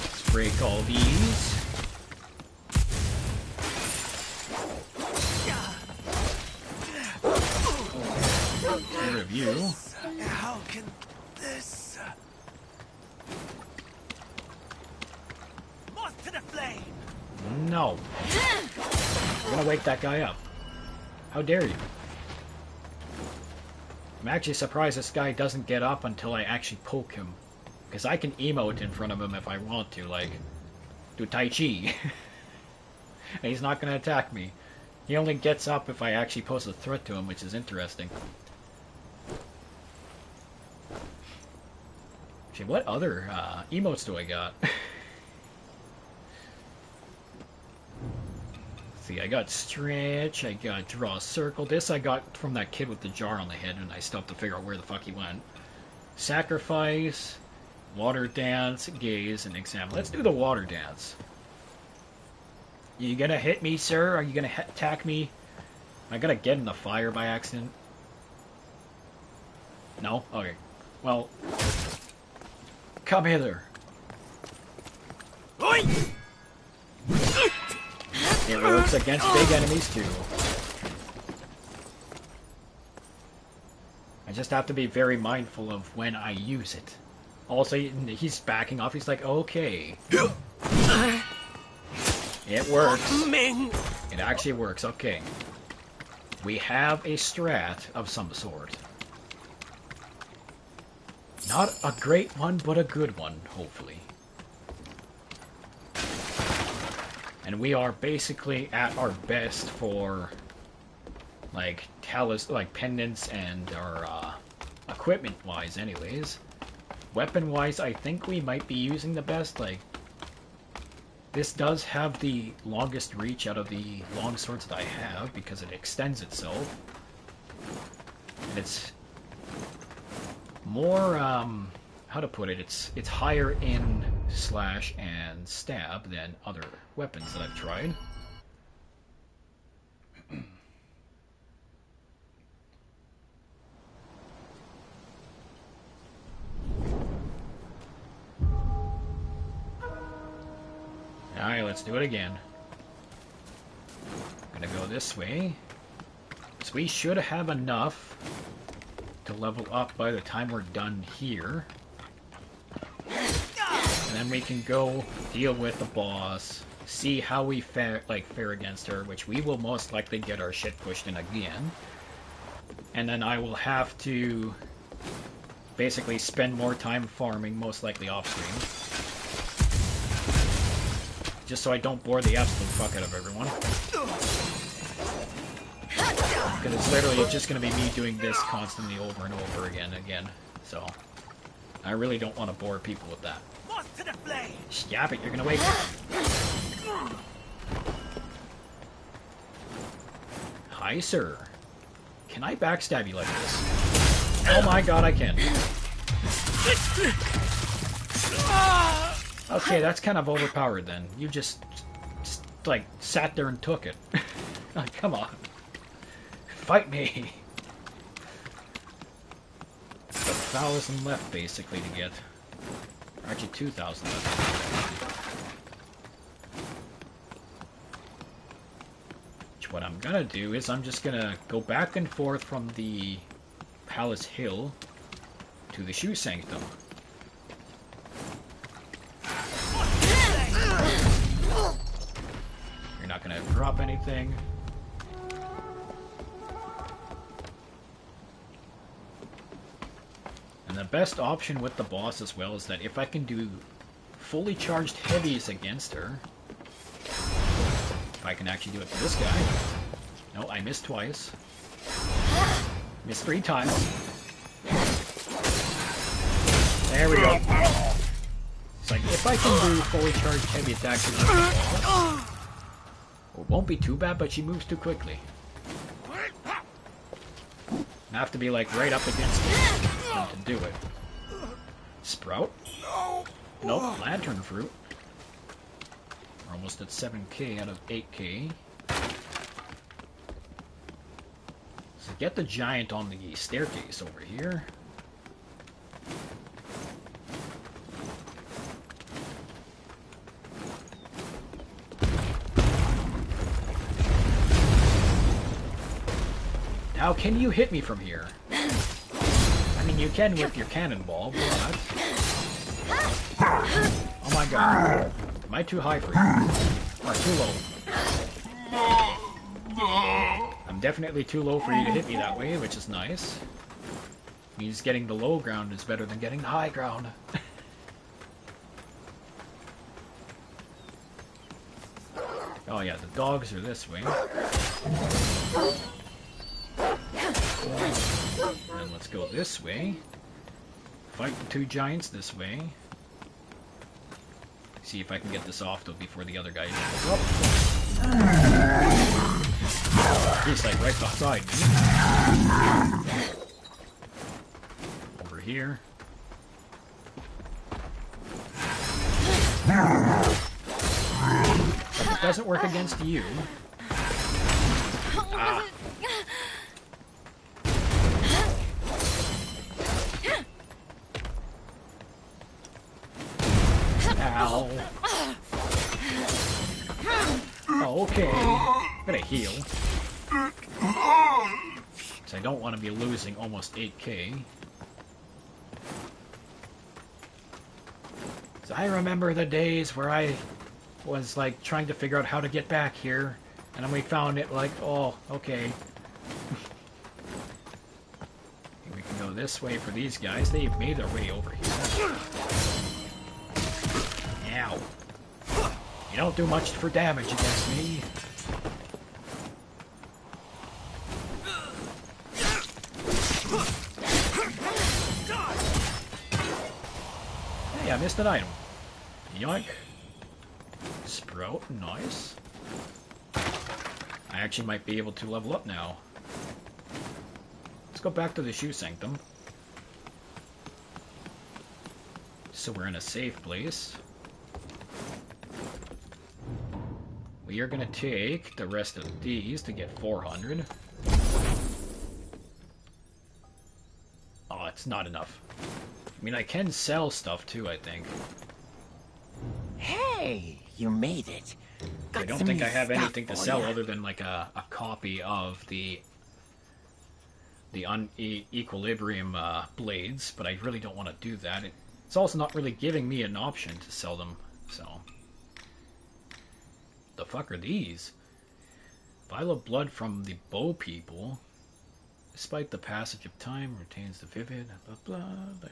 Let's break all these. Get rid of you. How can this... Moth to the flame! No. I'm gonna wake that guy up. How dare you? I'm actually surprised this guy doesn't get up until I actually poke him. Because I can emote in front of him if I want to, like, do Tai Chi. And he's not gonna attack me. He only gets up if I actually pose a threat to him, which is interesting. Actually, what other emotes do I got? See, I got stretch, I got draw a circle. This I got from that kid with the jar on the head, and I still have to figure out where the fuck he went. Sacrifice, water dance, gaze, and examine. Let's do the water dance. You gonna hit me, sir? Are you gonna attack me? Am I gonna get in the fire by accident? No? Okay. Well, come hither. Oi! It works against big enemies too. I just have to be very mindful of when I use it. Also, he's backing off. He's like, okay. It works. It actually works. Okay. We have a strat of some sort. Not a great one, but a good one, hopefully. And we are basically at our best for, like, pendants and our, equipment-wise anyways. Weapon-wise, I think we might be using the best, like, this does have the longest reach out of the long swords that I have, because it extends itself. And it's more, how to put it, it's higher in slash and stab than other weapons that I've tried. Alright, let's do it again. I'm gonna go this way. So we should have enough to level up by the time we're done here. And then we can go deal with the boss, see how we fare against her, which we will most likely get our shit pushed in again. And then I will have to basically spend more time farming, most likely off screen. Just so I don't bore the absolute fuck out of everyone. Because it's literally just going to be me doing this constantly over and over again. So, I really don't want to bore people with that. Stop it, you're going to wake up. Hi, sir. Can I backstab you like this? Oh my god, I can. Okay, that's kind of overpowered then. You just like, sat there and took it. Oh, come on. Fight me! 1,000 left, basically, to get. Or actually, 2,000 left. Which, what I'm gonna do is I'm just gonna go back and forth from the Palace Hill to the Shoe Sanctum. You're not gonna drop anything. And the best option with the boss as well is that if I can do fully charged heavies against her, if I can actually do it to this guy. No, I missed twice. Missed 3 times. There we go. It's like, if I can do fully charged heavy attacks against the boss, it won't be too bad, but she moves too quickly. I have to be like right up against it to do it. Sprout? Nope, lantern fruit. We're almost at 7k out of 8k. get the giant on the staircase over here. Now, can you hit me from here? I mean, you can with your cannonball, but... Oh my god. Am I too high for you? Or too low? I'm definitely too low for you to hit me that way, which is nice. Means getting the low ground is better than getting the high ground. Oh yeah, the dogs are this way. And let's go this way. Fight the two giants this way. See if I can get this off though before the other guy shows up. He's like right beside me. Over here. But it doesn't work against you. Ah. Ow. Oh, okay. I'm gonna heal. Because I don't want to be losing almost 8k. So I remember the days where I was like trying to figure out how to get back here. And then we found it like, oh, okay. We can go this way for these guys. They've made their way over here. Ow. You don't do much for damage against me. Hey, I missed an item. Yoink. Sprout, nice. I actually might be able to level up now. Let's go back to the shoe sanctum. So we're in a safe place. We are going to take the rest of these to get 400. Oh, it's not enough. I mean, I can sell stuff too, I think. Hey, you made it. I don't think I have anything to sell other than like a copy of the equilibrium blades, but I really don't want to do that. It's also not really giving me an option to sell them, so... The fuck are these? Vial of blood from the bow people. Despite the passage of time, retains the vivid, blah, blah, blah.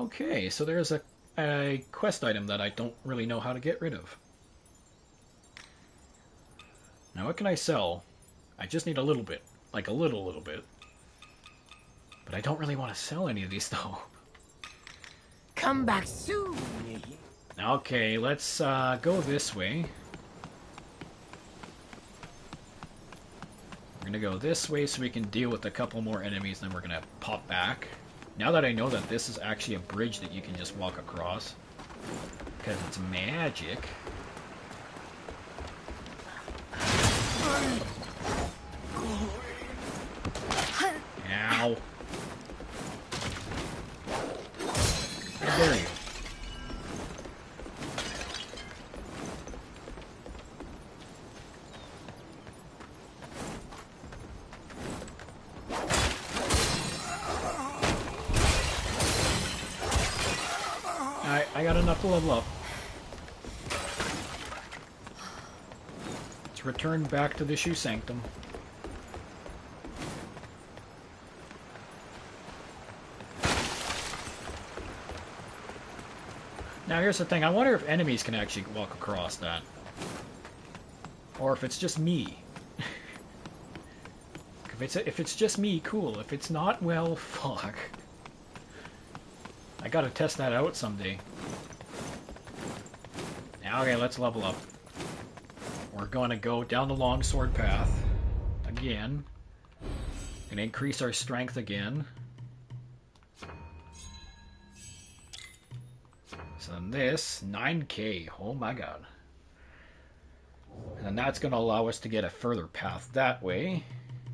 Okay, so there's a quest item that I don't really know how to get rid of. Now what can I sell? I just need a little bit. Like a little bit. But I don't really want to sell any of these though. Come back soon. Okay, let's go this way. We're gonna go this way so we can deal with a couple more enemies, then we're gonna pop back. Now that I know that this is actually a bridge that you can just walk across, because it's magic. Ow. How dare you? I got enough to level up. Let's return back to the shoe sanctum. Now here's the thing, I wonder if enemies can actually walk across that. Or if it's just me. If it's just me, cool. If it's not, well, fuck. I gotta test that out someday. Okay, let's level up. We're gonna go down the longsword path again. Gonna increase our strength again. So then this, 9k, oh my god. And that's gonna allow us to get a further path that way.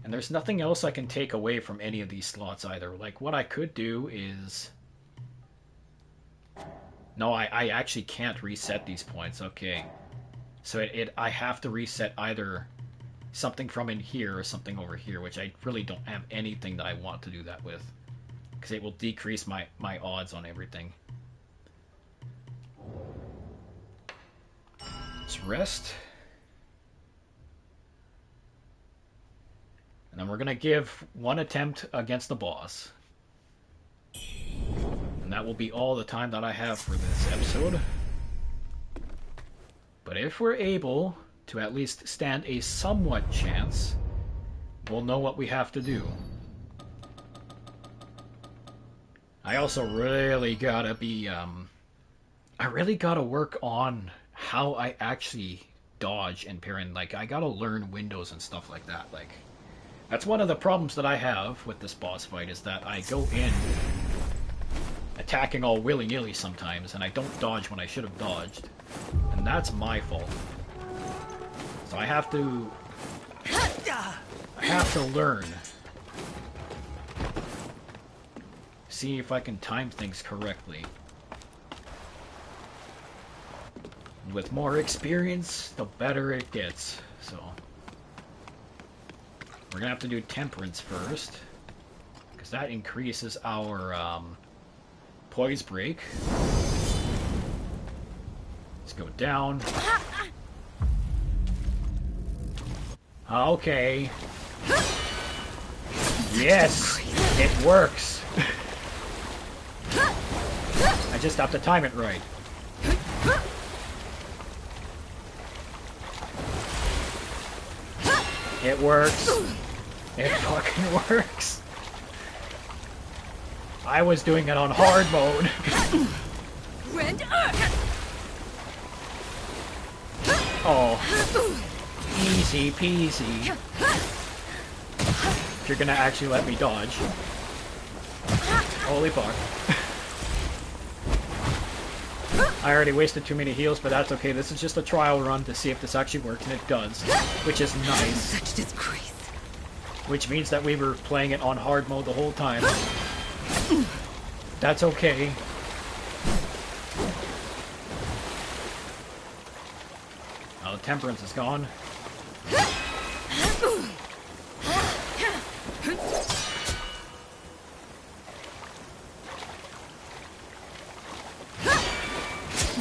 And there's nothing else I can take away from any of these slots either. Like, what I could do is... No, I actually can't reset these points. Okay. So I have to reset either something from in here or something over here, which I really don't have anything that I want to do that with. Because it will decrease my odds on everything. Let's rest. And then we're going to give one attempt against the boss. And that will be all the time that I have for this episode. But if we're able to at least stand a somewhat chance, we'll know what we have to do. I also really gotta be, I really gotta work on how I actually dodge and parry. Like, I gotta learn windows and stuff like that. Like, that's one of the problems that I have with this boss fight, is that I go in attacking all willy-nilly sometimes, and I don't dodge when I should have dodged. And that's my fault. So I have to learn. See if I can time things correctly. And with more experience, the better it gets. So we're gonna have to do temperance first, because that increases our poise break. Let's go down. Okay. Yes, it works. I just have to time it right. It works. It fucking works. I was doing it on hard mode. Oh. Easy peasy. If you're gonna actually let me dodge. Holy fuck. I already wasted too many heals, but that's okay. This is just a trial run to see if this actually works, and it does. Which is nice. Such disgrace. Which means that we were playing it on hard mode the whole time. That's okay. Oh, temperance is gone.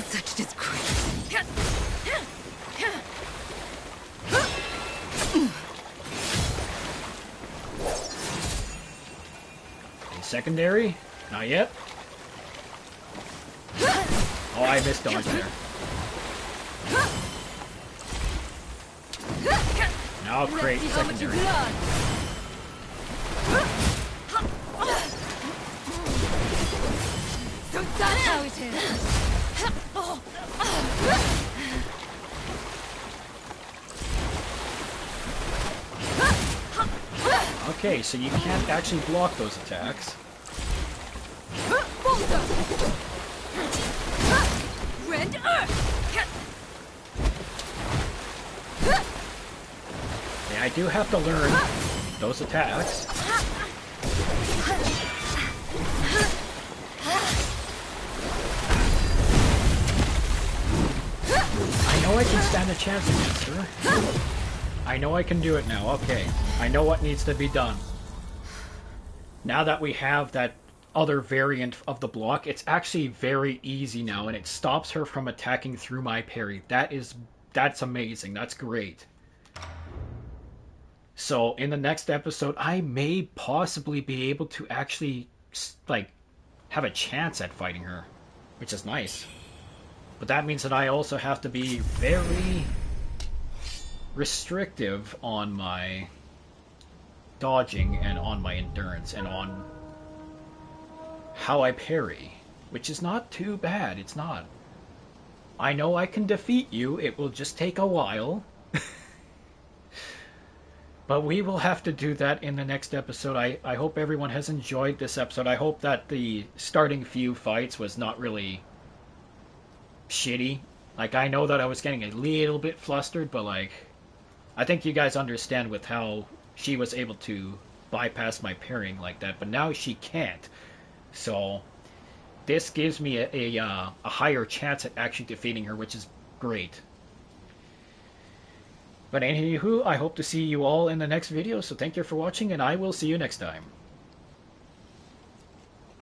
Such disgrace. Secondary? Not yet. Oh, I missed dodge there. Now create secondary. So that's how it is. Okay, so you can't actually block those attacks. Yeah, I do have to learn those attacks. I know I can stand a chance against her. I know I can do it now. Okay. I know what needs to be done. Now that we have that other variant of the block, it's actually very easy now, and it stops her from attacking through my parry. That's amazing. That's great. So in the next episode, I may possibly be able to actually, like, have a chance at fighting her, which is nice. But that means that I also have to be very restrictive on my dodging and on my endurance and on how I parry, which is not too bad. It's not. I know I can defeat you. It will just take a while. But we will have to do that in the next episode. I hope everyone has enjoyed this episode. I hope that the starting few fights was not really shitty. Like, I know that I was getting a little bit flustered, but, like, I think you guys understand with how she was able to bypass my parrying like that, but now she can't. So this gives me a higher chance at actually defeating her, which is great. But anywho, I hope to see you all in the next video, so thank you for watching, and I will see you next time.